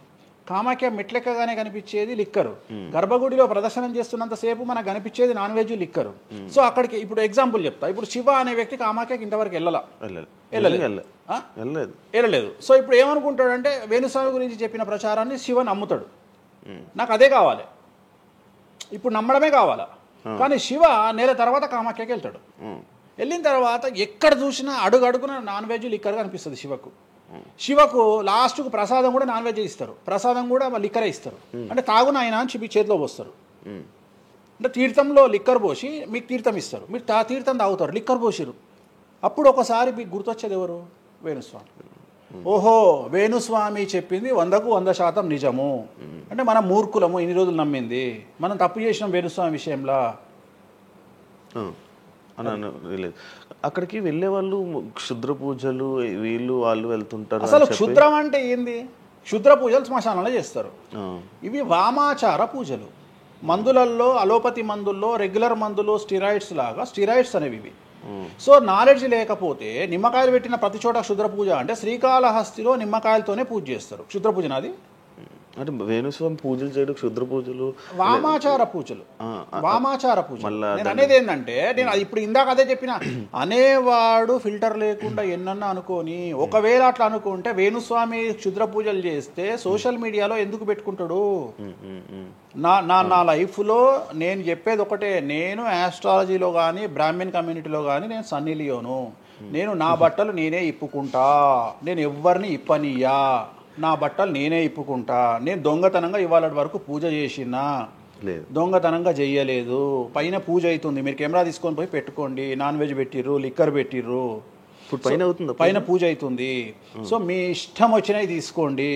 కామాఖ్య మెట్లెక్కగానే కనిపించేది లిక్కరు, గర్భగుడిలో ప్రదర్శనం చేస్తున్నంతసేపు మనకు కనిపించేది నాన్ వెజ్, లిక్కరు. సో అక్కడికి ఇప్పుడు ఎగ్జాంపుల్ చెప్తా. ఇప్పుడు శివ అనే వ్యక్తి కామాఖ్యకి ఇంతవరకు వెళ్ళలేదు. సో ఇప్పుడు ఏమనుకుంటాడంటే, వేణుస్వామి గురించి చెప్పిన ప్రచారాన్ని శివ నమ్ముతాడు. నాకు అదే కావాలి, ఇప్పుడు నమ్మడమే కావాలా. కానీ శివ నెల తర్వాత కామాఖ్యకి వెళ్తాడు. వెళ్ళిన తర్వాత ఎక్కడ చూసినా అడుగున నాన్ వెజ్, లిక్కర్ కనిపిస్తుంది శివకు. లాస్ట్కు ప్రసాదం కూడా నాన్ వెజ్ ఇస్తారు, ప్రసాదం కూడా లిక్కరే ఇస్తారు. అంటే తాగున ఆయన అని చెప్పి చేతిలో పోస్తారు. అంటే తీర్థంలో లిక్కర్ పోసి మీకు తీర్థం ఇస్తారు, మీరు తీర్థం తాగుతారు, లిక్కర్ పోసిరు. అప్పుడు ఒకసారి మీకు గుర్తొచ్చేది ఎవరు? వేణుస్వామి. ఓహో, వేణుస్వామి చెప్పింది 100% నిజము. అంటే మనం మూర్ఖులము, ఇన్ని రోజులు నమ్మింది, మనం తప్పు చేసినాం వేణుస్వామి విషయంలో. అక్కడికి వెళ్ళే వాళ్ళు క్షుద్ర పూజలు వీళ్ళు వాళ్ళు వెళ్తుంటారు. అసలు క్షుద్రం అంటే ఏంది? క్షుద్ర పూజలు శ్మశానంలో చేస్తారు. ఇవి వామాచార పూజలు. మందులలో, అలోపతి మందుల్లో రెగ్యులర్ మందులు స్టిరాయిడ్స్ లాగా స్టిరాయిడ్స్ అనేవి ఇవి. సో నాలెడ్జ్ లేకపోతే నిమ్మకాయలు పెట్టిన ప్రతి చోట క్షుద్ర పూజ అంటే, శ్రీకాళహస్తిలో నిమ్మకాయలతోనే పూజ చేస్తారు. క్షుద్ర పూజ నాది అంటే వేణుస్వామి పూజలు చేయడం క్షుద్ర పూజలు, వామాచార పూజలు. నేను అనేది ఏంటంటే, నేను ఇప్పుడు ఇందాక అదే చెప్పిన, అనేవాడు ఫిల్టర్ లేకుండా ఎన్నన్నా అనుకోని, ఒకవేళ అట్లా అనుకుంటే వేణుస్వామి క్షుద్ర పూజలు చేస్తే సోషల్ మీడియాలో ఎందుకు పెట్టుకుంటాడు? నా లైఫ్లో నేను చెప్పేది ఒకటే, నేను ఆస్ట్రాలజీలో కానీ బ్రాహ్మణ్ కమ్యూనిటీలో కానీ నేను సన్నీ లియోను. నేను నా బట్టలు నేనే ఇప్పుకుంటా, నేను ఎవరిని ఇప్పనియా, నా బట్టలు నేనే ఇప్పుకుంటా. నేను దొంగతనంగా ఇవాళ వరకు పూజ చేసినా, దొంగతనంగా చెయ్యలేదు. పైన పూజ అవుతుంది, మీరు కెమెరా తీసుకొని పోయి పెట్టుకోండి. నాన్ వెజ్ పెట్టిర్రు, లిక్కర్ పెట్టిర్రు, పైన పూజ అవుతుంది. సో మీ ఇష్టం వచ్చినవి తీసుకోండి.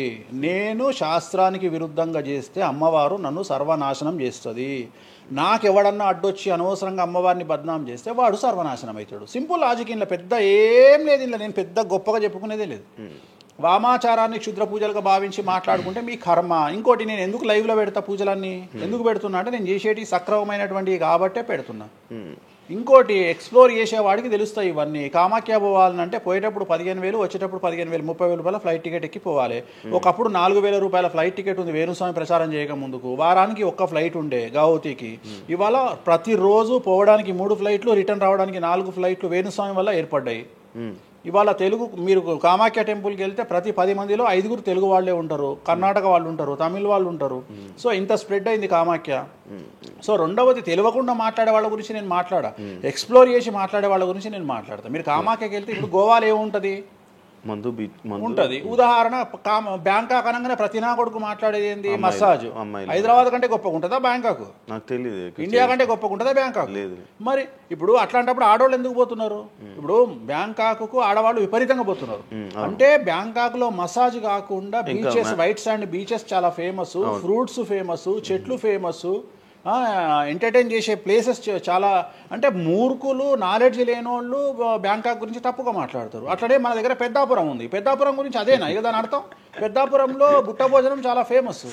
నేను శాస్త్రానికి విరుద్ధంగా చేస్తే అమ్మవారు నన్ను సర్వనాశనం చేస్తుంది. నాకెవడన్నా అడ్డొచ్చి అనవసరంగా అమ్మవారిని బద్నాం చేస్తే వాడు సర్వనాశనం అవుతాడు. Simple logic. ఇంట్లో పెద్ద ఏం లేదు, ఇంట్లో నేను పెద్ద గొప్పగా చెప్పుకునేదే లేదు. వామాచారాన్ని క్షుద్ర పూజలుగా భావించి మాట్లాడుకుంటే మీ కర్మ. ఇంకోటి, నేను ఎందుకు లైవ్లో పెడతా పూజలన్నీ? ఎందుకు పెడుతున్నా అంటే, నేను చేసేటి సక్రమమైనటువంటివి కాబట్టే పెడుతున్నా. ఇంకోటి, ఎక్స్ప్లోర్ చేసేవాడికి తెలుస్తాయి ఇవన్నీ. కామాఖ్య పోవాలంటే పోయేటప్పుడు 15,000, వచ్చేటప్పుడు 15,000, 30,000 రూపాయల ఫ్లైట్ టికెట్ ఎక్కి పోవాలి. ఒకప్పుడు 4,000 రూపాయల ఫ్లైట్ టికెట్ ఉంది వేణుస్వామి ప్రచారం చేయక ముందుకు. వారానికి ఒక్క ఫ్లైట్ ఉండే గౌహతికి. ఇవాళ ప్రతిరోజు పోవడానికి 3 ఫ్లైట్లు, రిటర్న్ రావడానికి 4 ఫ్లైట్లు వేణుస్వామి వల్ల ఏర్పడ్డాయి. ఇవాళ తెలుగు, మీరు కామాఖ్య టెంపుల్కి వెళ్తే ప్రతి 10 మందిలో 5 తెలుగు వాళ్ళే ఉంటారు, కర్ణాటక వాళ్ళు ఉంటారు, తమిళ వాళ్ళు ఉంటారు. సో ఇంత స్ప్రెడ్ అయింది కామాఖ్య. సో రెండవది, తెలియకుండా మాట్లాడే వాళ్ళ గురించి నేను మాట్లాడా, ఎక్స్ప్లోర్ చేసి మాట్లాడే వాళ్ళ గురించి నేను మాట్లాడతాను. మీరు కామాఖ్యకి వెళ్తే ఇప్పుడు గోవాలో ఏముంటుంది? ఉంటుంది. ఉదాహరణ, బ్యాంకాక్ అనగానే ప్రతి నా కొడుకు మాట్లాడేది ఏంది? మసాజ్. హైదరాబాద్ కంటే గొప్పగా ఉంటుందా బ్యాంకాక్? నాకు తెలియదు. ఇండియా కంటే గొప్పగా ఉంటుందా బ్యాంకాక్? మరి ఇప్పుడు అట్లాంటప్పుడు ఆడవాళ్ళు ఎందుకు పోతున్నారు? ఇప్పుడు బ్యాంకాక్ ఆడవాళ్ళు విపరీతంగా పోతున్నారు. అంటే బ్యాంకాక్ లో మసాజ్ కాకుండా బీచెస్, వైట్ శాండ్ బీచెస్ చాలా ఫేమస్, ఫ్రూట్స్ ఫేమస్, చెట్లు ఫేమస్, ఎంటర్టైన్ చేసే ప్లేసెస్ చాలా. అంటే మూర్ఖులు, నాలెడ్జ్ లేనోళ్ళు బ్యాంకాక్ గురించి తప్పుగా మాట్లాడతారు. అట్లనే మన దగ్గర పెద్దాపురం ఉంది. పెద్దాపురం గురించి అదేనా ఇక దాని అర్థం? పెద్దాపురంలో బుట్ట భోజనం చాలా ఫేమస్.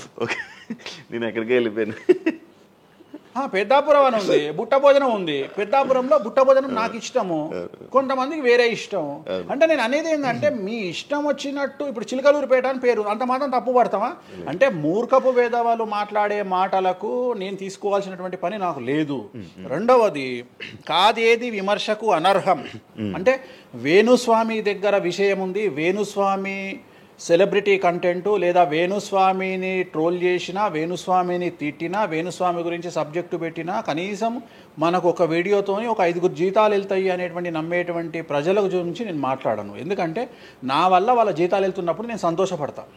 నేను ఎక్కడికి వెళ్ళిపోయాను. పెద్దాపురం అని ఉంది, బుట్ట భోజనం ఉంది. పెద్దాపురంలో బుట్ట భోజనం నాకు ఇష్టము, కొంతమందికి వేరే ఇష్టం. అంటే నేను అనేది ఏంటంటే, మీ ఇష్టం వచ్చినట్టు. ఇప్పుడు చిలకలూరుపేట అని పేరు, అంత మాత్రం తప్పు పడతామా? అంటే మూర్ఖపు వేదవాళ్ళు మాట్లాడే మాటలకు నేను తీసుకోవాల్సినటువంటి పని నాకు లేదు. రెండవది, కాదేది విమర్శకు అనర్హం. అంటే వేణుస్వామి దగ్గర విషయం ఉంది, వేణుస్వామి సెలబ్రిటీ కంటెంటు, లేదా వేణుస్వామిని ట్రోల్ చేసినా, వేణుస్వామిని తిట్టినా, వేణుస్వామి గురించి సబ్జెక్టు పెట్టినా, కనీసం మనకు ఒక వీడియోతోని ఒక 5 జీతాలు వెళ్తాయి అనేటువంటి నమ్మేటువంటి ప్రజల గురించి నేను మాట్లాడను. ఎందుకంటే నా వల్ల వాళ్ళ జీతాలు వెళ్తున్నప్పుడు నేను సంతోషపడతాను.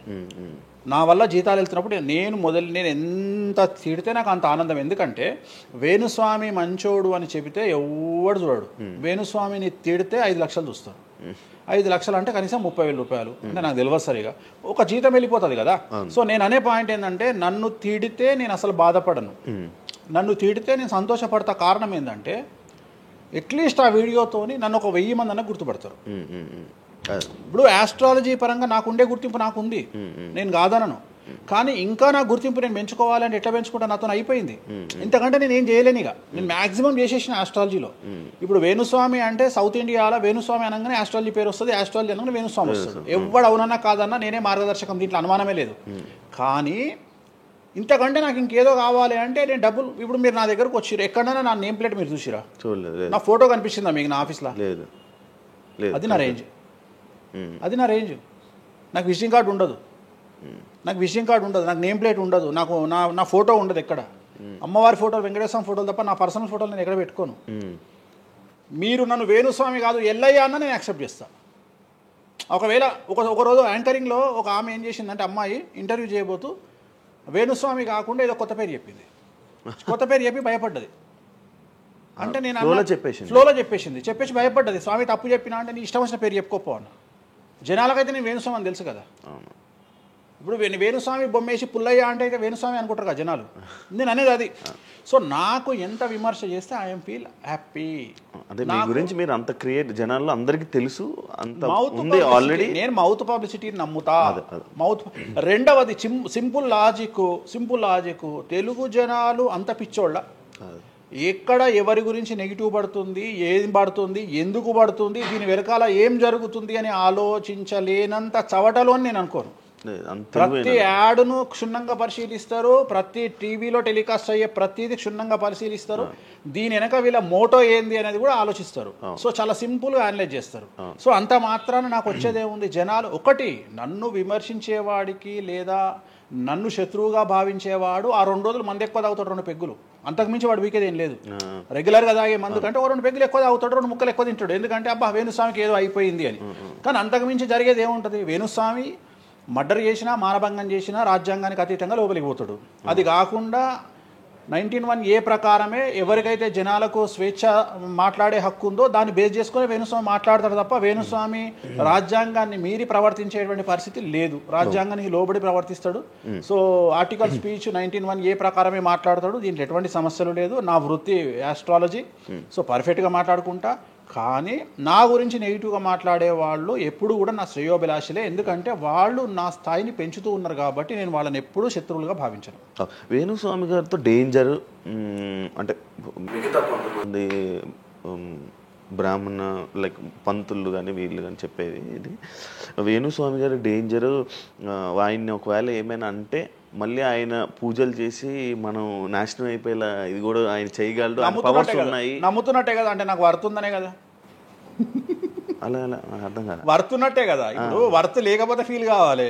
నా వల్ల జీతాలు వెళ్తున్నప్పుడు నేను ఎంత తిడితే నాకు అంత ఆనందం. ఎందుకంటే వేణుస్వామి మంచోడు అని చెబితే ఎవడు చూడడు. వేణుస్వామిని తిడితే 5 లక్షలు చూస్తారు. 5 లక్షలు అంటే కనీసం 30,000 రూపాయలు అంటే నాకు తెలియదు సరిగా, ఒక జీతం వెళ్ళిపోతుంది కదా. సో నేను అనే పాయింట్ ఏంటంటే, నన్ను తిడితే నేను అసలు బాధపడను, నన్ను తిడితే నేను సంతోషపడతా. కారణం ఏంటంటే అట్లీస్ట్ ఆ వీడియోతోని నన్ను ఒక 1000 మంది అన్న గుర్తుపడతారు. ఇప్పుడు ఆస్ట్రాలజీ పరంగా నాకుండే గుర్తింపు నాకుంది, నేను కాదనను. కానీ ఇంకా నా గుర్తింపు నేను పెంచుకోవాలంటే ఎట్లా పెంచుకుంటా, నాతో అయిపోయింది. ఇంతకంటే నేను ఏం చేయలేను. ఇక నేను మ్యాక్సిమం చేసేసిన ఆస్ట్రాలజీలో. ఇప్పుడు వేణుస్వామి అంటే సౌత్ ఇండియాలో వేణుస్వామి అనగానే ఆస్ట్రాలజీ పేరు వస్తుంది, ఆస్ట్రాలజీ అనగానే వేణుస్వామి వస్తుంది. ఎవడు అవునన్నా కాదన్నా నేనే మార్గదర్శకం, దీంట్లో అనుమానమే లేదు. కానీ ఇంతకంటే నాకు ఇంకేదో కావాలి అంటే నేను డబ్బులు, ఇప్పుడు మీరు నా దగ్గరకు వచ్చిర్రు, ఎక్కడైనా నా నేమ్ ప్లేట్ మీరు చూసిరా? చూడలేదు. నా ఫోటో కనిపిస్తుందా మీకు నా ఆఫీస్లో? లేదు. అది నా రేంజ్, అది నా రేంజ్. నాకు విజిటింగ్ కార్డు ఉండదు, నాకు విజిటింగ్ కార్డు ఉండదు, నాకు నేమ్ ప్లేట్ ఉండదు, నాకు నా ఫోటో ఉండదు ఎక్కడ. అమ్మవారి ఫోటోలు, వెంకటేశ్వర ఫోటోలు తప్ప నా పర్సనల్ ఫోటోలు నేను ఎక్కడ పెట్టుకోను. మీరు నన్ను వేణుస్వామి కాదు ఎల్లయ్య అన్న నేను యాక్సెప్ట్ చేస్తాను. ఒకవేళ ఒక రోజు యాంకరింగ్లో ఒక ఆమె ఏం చేసిందంటే, అమ్మాయి ఇంటర్వ్యూ చేయబోతూ వేణుస్వామి కాకుండా ఏదో కొత్త పేరు చెప్పింది, కొత్త పేరు చెప్పి భయపడ్డది. అంటే నేను ఫ్లోలో చెప్పేసి భయపడ్డది. స్వామి తప్పు చెప్పినా అంటే నీ ఇష్టం వచ్చిన పేరు చెప్పుకోపో అన్న. జనాలకైతే నేను వేణుస్వామి అని తెలుసు కదా. ఇప్పుడు వేణుస్వామి బొమ్మేసి పుల్లయ్య అంటే ఇక వేణుస్వామి అనుకుంటారు కదా జనాలు. నేను అనేది అది. సో నాకు ఎంత విమర్శ చేస్తే ఐఎమ్ ఫీల్ హ్యాపీ. అంటే మీ గురించి మీరు అంత క్రియేట్ జనాల్లో అందరికీ తెలుసు, అంత ఉంది ఆల్రెడీ. నేను మౌత్ పబ్లిసిటీని నమ్ముతా. మౌత్. రెండవది సింపుల్ లాజిక్. తెలుగు జనాలు అంత పిచ్చోళ్ళ, ఎక్కడ ఎవరి గురించి నెగిటివ్ పడుతుంది, ఏం పడుతుంది, ఎందుకు పడుతుంది, దీని వెనకాల ఏం జరుగుతుంది అని ఆలోచించలేనంత చవటలో నేను అనుకోను. ప్రతి యాడ్ను క్షుణ్ణంగా పరిశీలిస్తారు, ప్రతి టీవీలో టెలికాస్ట్ అయ్యే ప్రతిదీ క్షుణ్ణంగా పరిశీలిస్తారు, దీని వెనక వీళ్ళ మోటో ఏంది అనేది కూడా ఆలోచిస్తారు. సో చాలా సింపుల్గా అనలైజ్ చేస్తారు. సో అంత మాత్రాన నాకు వచ్చేదేముంది, జనాలు ఒకటి నన్ను విమర్శించేవాడికి లేదా నన్ను శత్రువుగా భావించేవాడు ఆ 2 రోజులు మంది ఎక్కువ తాగుతాడు, 2 పెగ్గులు, అంతకుమించి వాడు వీకేది ఏం లేదు. రెగ్యులర్గా తాగే మందు కంటే 2 పెగ్గులు ఎక్కువ తాగుతాడు, 2 ముక్కలు ఎక్కువ తింటాడు, ఎందుకంటే అబ్బా వేణుస్వామికి ఏదో అయిపోయింది అని. కానీ అంతకుమించి జరిగేది ఏముంటుంది, వేణుస్వామి మర్డర్ చేసినా, మానభంగం చేసినా రాజ్యాంగానికి అతీతంగా లోపలికి పోతాడు. అది కాకుండా 19(1) ప్రకారమే ఎవరికైతే జనాలకు స్వేచ్ఛ మాట్లాడే హక్కు ఉందో దాన్ని బేస్ చేసుకుని వేణుస్వామి మాట్లాడతాడు తప్ప వేణుస్వామి రాజ్యాంగాన్ని మీరి ప్రవర్తించేటువంటి పరిస్థితి లేదు. రాజ్యాంగానికి లోబడి ప్రవర్తిస్తాడు. సో ఆర్టికల్ స్పీచ్ 19(1) ప్రకారమే మాట్లాడతాడు. దీంట్లో ఎటువంటి సమస్యలు లేదు. నా వృత్తి ఆస్ట్రాలజీ, సో పర్ఫెక్ట్గా మాట్లాడుకుంటా. కానీ నా గురించి నెగిటివ్గా మాట్లాడే వాళ్ళు ఎప్పుడు కూడా నా శ్రేయోభిలాషలే, ఎందుకంటే వాళ్ళు నా స్థాయిని పెంచుతూ ఉన్నారు కాబట్టి నేను వాళ్ళని ఎప్పుడూ శత్రువులుగా భావించను. వేణుస్వామి గారితో డేంజర్ అంటే మిగతా కొంతమంది బ్రాహ్మణ లైక్ పంతులు కానీ వీళ్ళు కానీ చెప్పేది ఇది, వేణుస్వామి గారి డేంజరు ఆయన్ని ఒకవేళ ఏమైనా అంటే మళ్ళీ ఆయన పూజలు చేసి మనం నాశనం అయిపోయేలా ఇది కూడా ఆయన చేయగలడు, పవర్స్ ఉన్నాయి. నమ్ముతున్నట్టే కదా, అంటే నాకు వర్తుందనే కదా. అలా అర్థం కదా, వర్తున్నట్టే కదా. ఇప్పుడు వర్త్ లేకపోతే ఫీల్ కావాలి,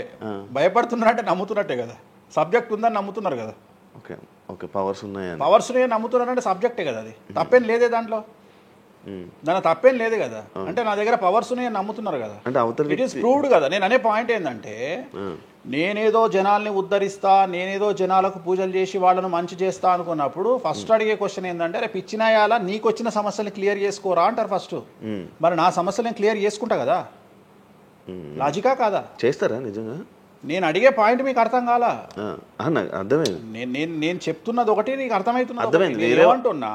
భయపడుతున్నారంటే నమ్ముతున్నట్టే కదా. సబ్జెక్ట్ ఉందని నమ్ముతున్నారు కదా. ఓకే ఓకే, పవర్స్ ఉన్నాయి, పవర్స్ నమ్ముతున్నారంటే సబ్జెక్టే కదా, అది తప్పేం లేదే దాంట్లో, దాని తప్పేం లేదు కదా. అంటే నా దగ్గర పవర్స్ నమ్ముతున్నారు కదా, ఇట్ ఈస్ ప్రూవ్డ్ కదా. నేను అనే పాయింట్ ఏంటంటే, నేనేదో జనాల్ని ఉద్ధరిస్తా, నేనేదో జనాలకు పూజలు చేసి వాళ్ళను మంచి చేస్తా అనుకున్నప్పుడు ఫస్ట్ అడిగే క్వశ్చన్ ఏంటంటే, రేపు ఇచ్చినాయాలా నీకు వచ్చిన సమస్యలు క్లియర్ చేసుకోరా అంటారు ఫస్ట్. మరి నా సమస్యలు నేను క్లియర్ చేసుకుంటా కదా, లాజికా కాదా? చేస్తారా నిజంగా? నేను అడిగే పాయింట్ మీకు అర్థం కాలా? అర్థమైంది. నేను చెప్తున్నది ఒకటి, నీకు అర్థమవుతున్నా.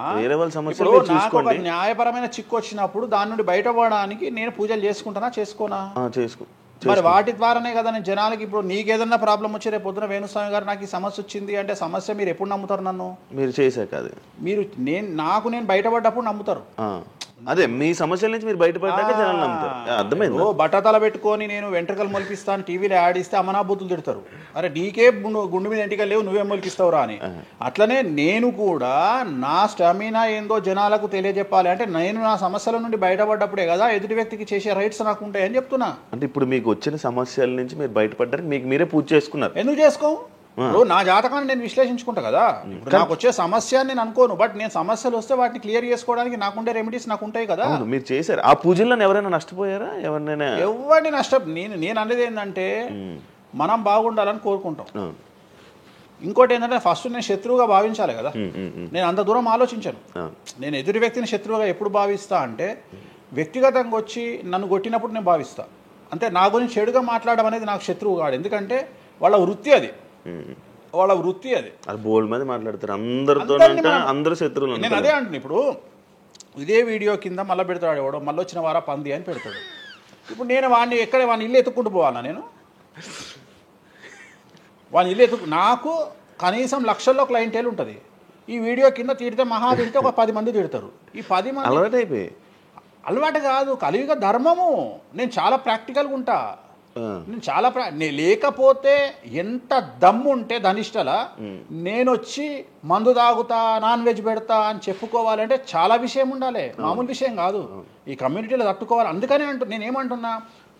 నాకు ఒక న్యాయపరమైన చిక్కు వచ్చినప్పుడు దాని నుండి బయటపడడానికి నేను పూజలు చేసుకుంటానా, చేసుకోనా? మరి వాటి ద్వారానే కదా నేను జనాలకి. ఇప్పుడు నీకేదన్నా ప్రాబ్లం వచ్చి రేపు పొద్దున వేణుస్వామి గారు నాకు ఈ సమస్య వచ్చింది అంటే సమస్య మీరు ఎప్పుడు నమ్ముతారు? నన్ను మీరు చేశాక కాదు, మీరు నేను బయటపడ్డప్పుడు నమ్ముతారు. అదే మీ సమస్యల నుంచి మీరు బయటపడ్డాక జనాలు నమ్ముతారు. అర్థమైంది. బట్టతల పెట్టుకొని నేను వెంట్రుకలు మొలిపిస్తాను టీవీలో యాడ్ ఇస్తే అమనా బూతులు తిడతారు, అరే నీకే గుండు మీద ఎంటికలు లేవు నువ్వేం మొలిపిస్తావురా అని. అట్లనే నేను కూడా నా స్టామినా ఏందో జనాలకు తెలియజెప్పాలి అంటే నేను నా సమస్యల నుండి బయటపడ్డప్పుడే కదా ఎదుటి వ్యక్తికి చేసే రైట్స్ నాకు ఉంటాయని చెప్తున్నా. అంటే ఇప్పుడు మీకు వచ్చిన సమస్యల నుంచి మీరు బయటపడ్డానికి మీకు మీరే పూజ చేసుకున్నారు. ఎందుకు చేసుకో? నా జాతకాన్ని నేను విశ్లేషించుకుంటా కదా. నాకు వచ్చే సమస్య నేను అనుకోను, బట్ నేను సమస్యలు వస్తే వాటిని క్లియర్ చేసుకోవడానికి నాకుండే రెమెడీస్ నాకు ఉంటాయి కదా. మీరు చేశారు ఆ పూజల్లో ఎవరైనా నష్టపోయారా? ఎవరిని నేను అనేది ఏంటంటే, మనం బాగుండాలని కోరుకుంటాం. ఇంకోటి ఏంటంటే ఫస్ట్ నేను శత్రువుగా భావించాలి కదా. నేను అంత దూరం ఆలోచించాను. నేను ఎదుటి వ్యక్తిని శత్రువుగా ఎప్పుడు భావిస్తా అంటే వ్యక్తిగతంగా వచ్చి నన్ను కొట్టినప్పుడు నేను భావిస్తా. అంటే నా గురించి చెడుగా మాట్లాడడం అనేది నాకు శత్రువు కాదు. ఎందుకంటే వాళ్ళ వృత్తి అది, వాళ్ళ వృత్తి అది. బోల్డ్ మంది మాట్లాడతారు అందరితో, అందరు శత్రువులు. నేను అదే అంటున్నాను. ఇప్పుడు ఇదే వీడియో కింద మళ్ళీ పెడతాడు ఎవడో, మళ్ళీ వచ్చిన వారా పంది అని పెడతాడు. ఇప్పుడు నేను వాడిని వాడిని ఇల్లు ఎత్తుక్కుంటూ పోవాలా? నేను వాడిని ఇల్లు నాకు కనీసం లక్షల్లో క్లయింటేల్ ఉంటుంది. ఈ వీడియో కింద తిడితే మహా తిడితే ఒక 10 మంది తిడతారు. ఈ 10 మంది అలవాటు అయిపోయి, అలవాటు కాదు, కలియుగ ధర్మము. నేను చాలా ప్రాక్టికల్గా ఉంటా. నేను చాలా లేకపోతే ఎంత దమ్ము ఉంటే ధనిష్టల నేను వచ్చి మందు తాగుతా, నాన్ వెజ్ పెడతా అని చెప్పుకోవాలంటే చాలా విషయం ఉండాలి, మామూలు విషయం కాదు. ఈ కమ్యూనిటీలో తట్టుకోవాలి. అందుకనే నేనేమంటున్నా,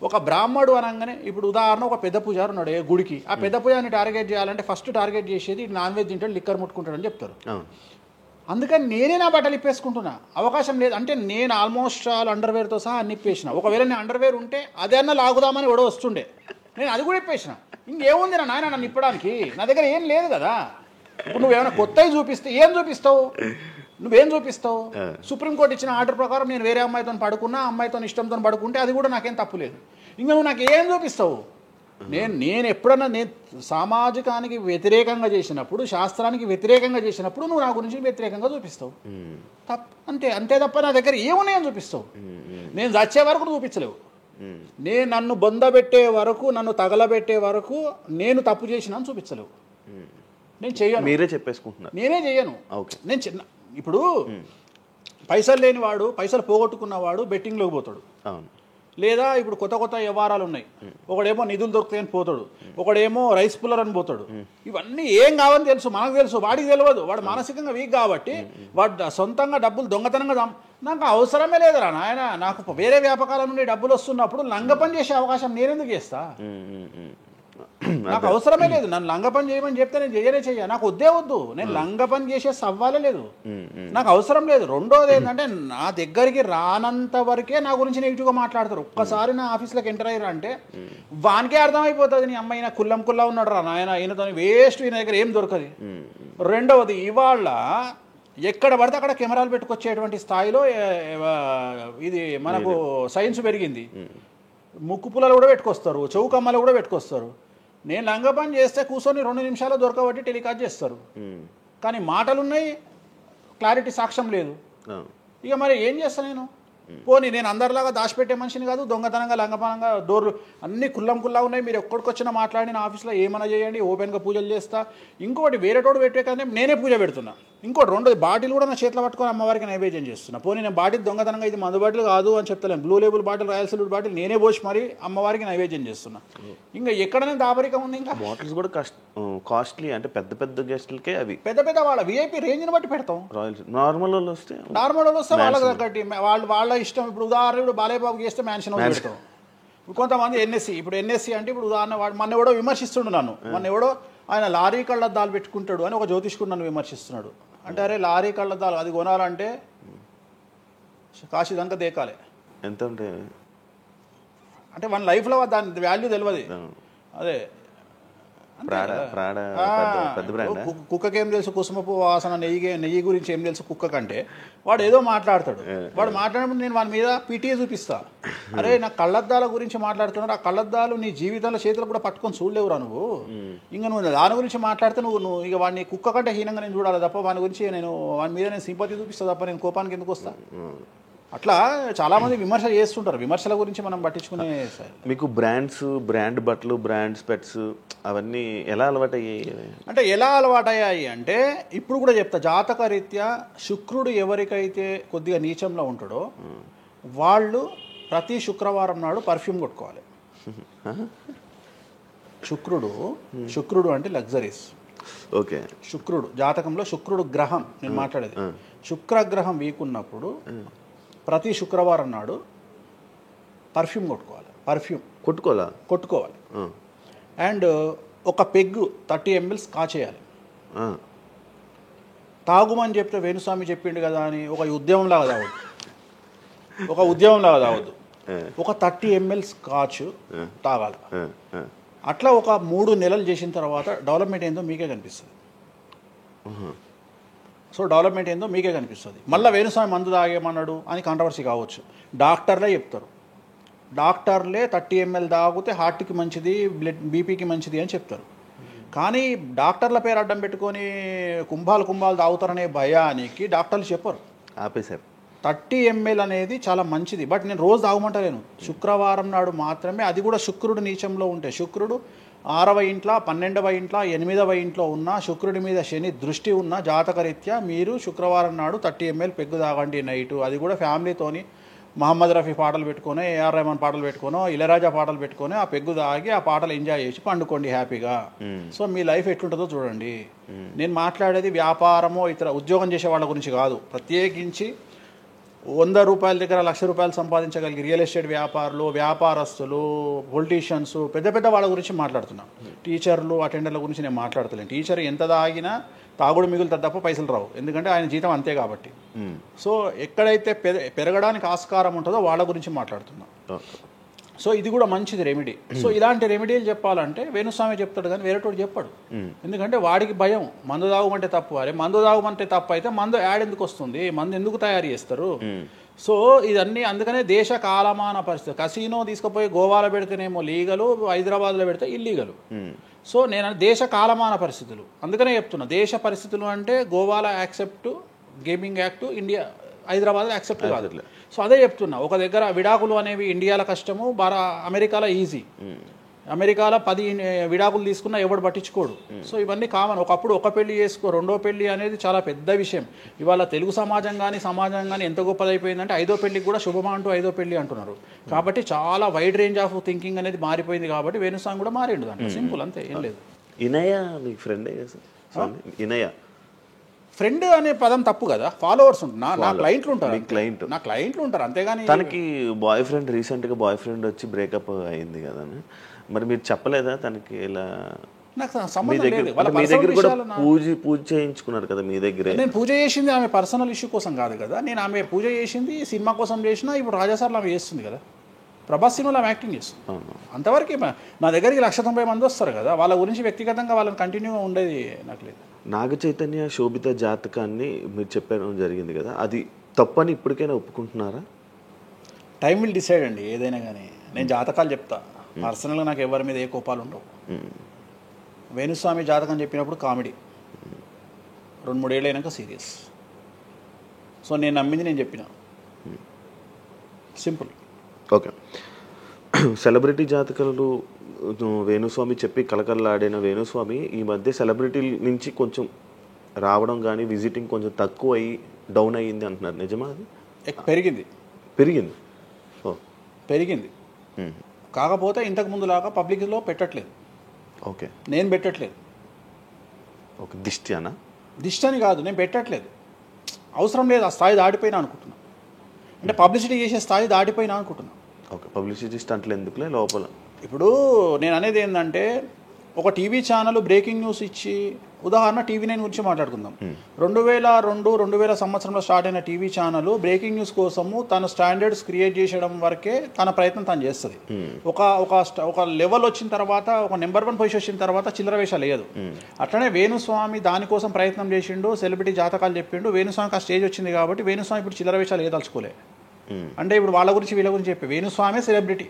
ఒక బ్రాహ్మడు అనగానే ఇప్పుడు ఉదాహరణ ఒక పెద్ద పూజారు ఉన్నాడు ఏ గుడికి, ఆ పెద్ద పూజారిని టార్గెట్ చేయాలంటే ఫస్ట్ టార్గెట్ చేసేది నాన్ వెజ్ తింటాడు, లిక్కర్ ముట్టుకుంటాడు అని చెప్తారు. అందుకని నేనే నా బట్టలు ఇప్పేసుకుంటున్నా. అవకాశం లేదు అంటే నేను ఆల్మోస్ట్ ఆల్ అండర్వేర్తో సహా అన్ని ఇప్పేసిన. ఒకవేళ నేను అండర్వేర్ ఉంటే అదన్నా లాగుదామని ఎవడో వస్తుండే, నేను అది కూడా ఇప్పేసిన. ఇంకేముంది నా నాయన నన్ను ఇప్పడానికి? నా దగ్గర ఏం లేదు కదా. ఇప్పుడు నువ్వేమైనా కొత్తవి చూపిస్తే ఏం చూపిస్తావు? నువ్వేం చూపిస్తావు? సుప్రీంకోర్టు ఇచ్చిన ఆర్డర్ ప్రకారం నేను వేరే అమ్మాయితో పడుకున్నా, అమ్మాయితో ఇష్టంతో పడుకుంటే అది కూడా నాకేం తప్పు లేదు. ఇంకా నువ్వు నాకు ఏం చూపిస్తావు? నేను ఎప్పుడన్నా నేను సామాజికానికి వ్యతిరేకంగా చేసినప్పుడు, శాస్త్రానికి వ్యతిరేకంగా చేసినప్పుడు నువ్వు నా గురించి వ్యతిరేకంగా చూపిస్తావు. అంతే తప్ప నా దగ్గర ఏమున్నాయని చూపిస్తావు? నేను చచ్చే వరకు నువ్వు చూపించలేవు. నేను నన్ను బొందబెట్టే వరకు, నన్ను తగలబెట్టే వరకు నేను తప్పు చేసినా చూపించలేవు. నేను చెయ్యను. మీరే చెప్పేసుకుంటున్నా. నేనే చెయ్యను. నేను ఇప్పుడు పైసలు లేనివాడు, పైసలు పోగొట్టుకున్నవాడు బెట్టింగ్లోకి పోతాడు. లేదా ఇప్పుడు కొత్త కొత్త వ్యవహారాలు ఉన్నాయి. ఒకడేమో నిధులు దొరుకుతాయని పోతాడు, ఒకడేమో రైస్ పుల్లర్ అని పోతాడు. ఇవన్నీ ఏం కావని తెలుసు, మనకు తెలుసు, వాడికి తెలియదు. వాడు మానసికంగా వీక్ కాబట్టి వాడు సొంతంగా డబ్బులు దొంగతనంగా నాకు అవసరమే లేదురా నాయన. నాకు వేరే వ్యాపకాల నుండి డబ్బులు వస్తున్నప్పుడు లంగ పని చేసే అవకాశం నేనెందుకు చేస్తా? నాకు అవసరమే లేదు. నన్ను లంగ పని చేయమని చెప్తే నేను చెయ్య. నాకు వద్దు. నేను లంగ పని చేసే సవ్వాలే లేదు, నాకు అవసరం లేదు. రెండోది ఏంటంటే నా దగ్గరికి రానంత వరకే నా గురించి నెగిటివ్గా మాట్లాడతారు. ఒక్కసారి నా ఆఫీస్లోకి ఎంటర్ అయ్యారు అంటే వానికే అర్థమైపోతుంది, నీ అమ్మాయి కుల్లా ఉన్నాడు రా నాయన, ఈయనతో వేస్ట్, ఈయన దగ్గర ఏం దొరకదు. రెండవది, ఇవాళ ఎక్కడ పడితే అక్కడ కెమెరాలు పెట్టుకొచ్చేటువంటి స్థాయిలో ఇది మనకు సైన్స్ పెరిగింది. ముక్కు పుల్లలు కూడా పెట్టుకొస్తారు, చౌకమ్మలు కూడా పెట్టుకొస్తారు. నేను లంగ పని చేస్తే కూర్చొని 2 నిమిషాలు దొరకబట్టి టెలికాస్ట్ చేస్తారు. కానీ మాటలున్నాయి, క్లారిటీ సాక్ష్యం లేదు. ఇక మరి ఏం చేస్తా నేను? పోనీ నేను అందరిలాగా దాచిపెట్టే మనిషిని కాదు, దొంగతనంగా లంగపనంగా డోర్లు అన్నీ కుల్లా ఉన్నాయి. మీరు ఎక్కడికొచ్చినా మాట్లాడి నా ఆఫీస్లో ఏమైనా చేయండి, ఓపెన్గా పూజలు చేస్తా. ఇంకోటి వేరేటోడు పెట్టే కానీ నేనే పూజ పెడుతున్నా. ఇంకోటి రెండోది, బాటిల్ కూడా నా చేతిలో పట్టుకొని అమ్మవారికి నైవేద్యం చేస్తున్నా. పోనీ నేను బాటిల్ దొంగతనంగా ఇది మందు బాటిల్ కాదు అని చెప్తలేను, Blue Label bottle, Royal Salute bottle నేనే పోసి మరి అమ్మవారికి నైవేద్యం చేస్తున్నా. ఇంకా ఎక్కడనే దాపరికం ఉంది? ఇంకా బాటిల్స్ కూడా కాస్ట్లీ, అంటే పెద్ద గెస్టులకే అవి పెద్ద వాళ్ళ విఐపీ రేంజ్ని బట్టి పెడతాం. నార్మల్ వాళ్ళు వస్తే వాళ్ళకి తగ్గట్టి వాళ్ళ ఇష్టం. ఇప్పుడు ఉదాహరణ, ఇప్పుడు బాలయ్యబాబు చేస్తే మ్యాన్షన్ హౌస్ పెడతాం. కొంతమంది ఎన్ఎస్సి, ఇప్పుడు ఎన్ఎస్సి అంటే ఇప్పుడు ఉదాహరణ వాడు మొన్న ఎవడో విమర్శిస్తుండు నన్ను. మొన్న ఎవడో ఆయన లారీ కళ్ళద్దాలు పెట్టుకుంటాడు అని ఒక జ్యోతిష్కుడు నన్ను విమర్శిస్తున్నాడు. అంటే అరే లారీ కళ్ళద్దాలు అది కొనాలంటే కాశీ దాకా దేకాలి. ఎంత ఉంటాయి అంటే మన లైఫ్లో దాని వాల్యూ తెలియదు. అదే కుక్కకేం తెలుసు కుసుమపు వాసన, నెయ్యి గురించి ఏం తెలుసు కుక్క కంటే? వాడు ఏదో మాట్లాడతాడు. వాడు మాట్లాడినప్పుడు నేను వాడి మీద పీటీఏ చూపిస్తా. అరే నా కళ్ళద్దాల గురించి మాట్లాడుతున్నాడు, ఆ కళ్ళద్దాలు నీ జీవితంలో చేతులు కూడా పట్టుకొని చూడలేవురా నువ్వు. ఇంకా నువ్వు దాని గురించి మాట్లాడితే నువ్వు ఇక వాడిని కుక్క కంటే హీనంగా నేను చూడాలి తప్ప వాని గురించి వాని మీద నేను సింపతి చూపిస్తా తప్ప నేను కోపానికి ఎందుకు వస్తా? అట్లా చాలామంది విమర్శ చేస్తుంటారు. విమర్శల గురించి మనం పట్టించుకునే. మీకు బ్రాండ్ బట్టలు, బ్రాండ్ స్పెట్స్ అవన్నీ ఎలా అలవాటయ్యాయి? అంటే ఎలా అలవాటయ్యాయి అంటే ఇప్పుడు కూడా చెప్తా, జాతక రీత్యా శుక్రుడు ఎవరికైతే కొద్దిగా నీచంలో ఉంటాడో వాళ్ళు ప్రతి శుక్రవారం నాడు పర్ఫ్యూమ్ కొట్టుకోవాలి. శుక్రుడు అంటే లగ్జరీస్. ఓకే. శుక్రుడు జాతకంలో శుక్రుడు గ్రహం నేను మాట్లాడేది. శుక్రగ్రహం వీక్ ఉన్నప్పుడు ప్రతి శుక్రవారం నాడు పర్ఫ్యూమ్ కొట్టుకోవాలి. అండ్ ఒక పెగ్గు 30 ml కాచేయాలి. తాగుమని చెప్తే వేణుస్వామి చెప్పిండు కదా అని ఒక ఉద్యమంలాగా తాగొద్దు. ఒక 30 ml స్కాచ్ తాగాలి. అట్లా ఒక 3 నెలలు చేసిన తర్వాత డెవలప్మెంట్ ఏందో మీకే కనిపిస్తుంది. సో డెవలప్మెంట్ ఏందో మీకే కనిపిస్తుంది. మళ్ళీ వేణుస్వామి మందు తాగేమన్నాడు అని కాంట్రవర్సీ కావచ్చు. డాక్టర్లే చెప్తారు, డాక్టర్లే 30 ml తాగితే హార్ట్కి మంచిది, బీపీకి మంచిది అని చెప్తారు. కానీ డాక్టర్ల పేరు అడ్డం పెట్టుకొని కుంభాలు తాగుతారనే భయానికి డాక్టర్లు చెప్పరు. ఆపేశారు. 30 ml అనేది చాలా మంచిది. బట్ నేను రోజు తాగమంటలేను, శుక్రవారం నాడు మాత్రమే. అది కూడా శుక్రుడు నీచంలో ఉంటే, శుక్రుడు 6వ ఇంట్లో, 12వ ఇంట్లో, 8వ ఇంట్లో ఉన్న శుక్రుడి మీద శని దృష్టి ఉన్న జాతకరీత్యా మీరు శుక్రవారం నాడు 30 ml పెగ్గు తాగండి నైటు. అది కూడా ఫ్యామిలీతోని మహమ్మద్ రఫీ పాటలు పెట్టుకొని, ఏఆర్ రెహమాన్ పాటలు పెట్టుకొని, ఇళయరాజా పాటలు పెట్టుకొని ఆ పెగ్గు తాగి ఆ పాటలు ఎంజాయ్ చేసి పండుకోండి హ్యాపీగా. సో మీ లైఫ్ ఎట్లుంటుందో చూడండి. నేను మాట్లాడేది వ్యాపారమో ఇతర ఉద్యోగం చేసే వాళ్ళ గురించి కాదు. ప్రత్యేకించి 100 రూపాయల దగ్గర 1,00,000 రూపాయలు సంపాదించగలిగి రియల్ ఎస్టేట్ వ్యాపారులు, వ్యాపారస్తులు, పొలిటీషియన్స్, పెద్ద వాళ్ళ గురించి మాట్లాడుతున్నాను. టీచర్లు, అటెండర్ల గురించి నేను మాట్లాడతలేను. టీచర్ ఎంత తాగినా తాగుడు మిగులుతుంది తప్ప పైసలు రావు, ఎందుకంటే ఆయన జీతం అంతే కాబట్టి. సో ఎక్కడైతే పెరగడానికి ఆస్కారం ఉంటుందో వాళ్ళ గురించి మాట్లాడుతున్నాం. సో ఇది కూడా మంచిది రెమెడీ. సో ఇలాంటి రెమెడీలు చెప్పాలంటే వేణుస్వామి చెప్తాడు కానీ వేరేటోడు చెప్పాడు. ఎందుకంటే వాడికి భయం, మందు తాగమంటే తప్పు. అరే మందు తాగమంటే తప్పు అయితే మందు యాడ్ ఎందుకు వస్తుంది, మందు ఎందుకు తయారు చేస్తారు? సో ఇదన్నీ అందుకనే దేశ కాలమాన పరిస్థితి. కసినో తీసుకుపోయి గోవాలో పెడితేనేమో లీగలు, హైదరాబాద్లో పెడితే ఇల్లీగలు. సో నేను దేశ కాలమాన పరిస్థితులు అందుకనే చెప్తున్నా. దేశ పరిస్థితులు అంటే గోవాలో యాక్సెప్ట్ గేమింగ్ యాక్ట్, ఇండియా హైదరాబాద్లో యాక్సెప్ట్ కాదు. సో అదే చెప్తున్నా. ఒక దగ్గర విడాకులు అనేవి ఇండియాలో కష్టము, అమెరికాలో ఈజీ. అమెరికాలో 10 విడాకులు తీసుకున్నా ఎవడు పట్టించుకోడు. సో ఇవన్నీ కామన్. ఒకప్పుడు ఒక పెళ్లి చేసుకో, రెండో పెళ్లి అనేది చాలా పెద్ద విషయం. ఇవాళ తెలుగు సమాజం కానీ ఎంత గొప్పదైపోయిందంటే 5వ పెళ్లికి కూడా శుభమా అంటూ 5వ పెళ్లి అంటున్నారు. కాబట్టి చాలా వైడ్ రేంజ్ ఆఫ్ థింకింగ్ అనేది మారిపోయింది. కాబట్టి వేణుస్వామి కూడా మారిండు దాంట్లో. సింపుల్, అంతే, ఏం లేదు. ఇనయ మీ ఫ్రెండే ఇనయ ఫ్రెండ్ అనే పదం తప్పు కదా. ఫాలోవర్స్ ఉంటారు, నా క్లయింట్లు ఉంటారు, నా క్లయింట్లు ఉంటారు, అంతేగాని. తనకి రీసెంట్గా బాయ్ ఫ్రెండ్ వచ్చి బ్రేకప్ అయింది కదా, మరి మీరు చెప్పలేదా తనకి? ఇలా నాకు సంబంధం లేదు. మీ దగ్గర కూడా పూజ చేయించుకున్నారు కదా మీ దగ్గర. నేను పూజ చేసింది ఆమె పర్సనల్ ఇష్యూ కోసం కాదు కదా. నేను ఆమె పూజ చేసింది సినిమా కోసం చేసినా. ఇప్పుడు రాజాసార్లు ఆమె చేస్తుంది కదా, ప్రభాస్ సినిమాలో ఆమె యాక్టింగ్ చేస్తుంది. అంతవరకు నా దగ్గరికి 190 మంది వస్తారు కదా, వాళ్ళ గురించి వ్యక్తిగతంగా వాళ్ళని కంటిన్యూగా ఉండేది నాకు లేదు. నాగ చైతన్య శోభిత జాతకాన్ని మీరు చెప్పడం జరిగింది కదా, అది తప్పని ఇప్పటికైనా ఒప్పుకుంటున్నారా? టైం విల్ డిసైడ్ అండి ఏదైనా కానీ. నేను జాతకాలు చెప్తా, పర్సనల్గా నాకు ఎవరి మీద ఏ కోపాలు ఉండవు. వేణుస్వామి జాతకం చెప్పినప్పుడు కామెడీ, 2-3 ఏళ్ళు అయినాక సీరియస్. సో నేను నమ్మింది నేను చెప్పిన, సింపుల్. ఓకే. సెలబ్రిటీ జాతకాలు వేణుస్వామి చెప్పి కలకల్లాడిన వేణుస్వామి ఈ మధ్య సెలబ్రిటీల నుంచి కొంచెం రావడం కానీ విజిటింగ్ కొంచెం తక్కువ అయ్యి డౌన్ అయ్యింది అంటున్నారు, నిజమా? అది పెరిగింది. కాకపోతే ఇంతకు ముందులాగా పబ్లిక్లో పెట్టట్లేదు. ఓకే, నేను పెట్టట్లేదు. ఓకే, దిష్టి అని కాదు, నేను పెట్టట్లేదు. అవసరం లేదు, ఆ స్థాయి దాటిపోయినా అనుకుంటున్నా. అంటే పబ్లిసిటీ చేసే స్థాయి దాటిపోయినా అనుకుంటున్నా. ఓకే, పబ్లిసిటీ స్టంట్లు ఎందుకులే లోపల. ఇప్పుడు నేను అనేది ఏంటంటే, ఒక టీవీ ఛానల్ బ్రేకింగ్ న్యూస్ ఇచ్చి, ఉదాహరణ TV9 గురించి మాట్లాడుకుందాం. 2002-2000 సంవత్సరంలో స్టార్ట్ అయిన టీవీ ఛానల్ బ్రేకింగ్ న్యూస్ కోసము తన స్టాండర్డ్స్ క్రియేట్ చేయడం వరకే తన ప్రయత్నం తను చేస్తుంది. ఒక లెవెల్ వచ్చిన తర్వాత, ఒక నెంబర్ 1 పొజిషన్ వచ్చిన తర్వాత చిల్లర వేషాలు లేదు. అట్లనే వేణుస్వామి దానికోసం ప్రయత్నం చేసిండు, సెలబ్రిటీ జాతకాలు చెప్పిండు. వేణుస్వామికి ఆ స్టేజ్ వచ్చింది కాబట్టి వేణుస్వామి ఇప్పుడు చిల్లర వేషాలు ఏదలుచుకోలే. అంటే ఇప్పుడు వాళ్ళ గురించి వీళ్ళ గురించి చెప్పి వేణుస్వామి సెలబ్రిటీ.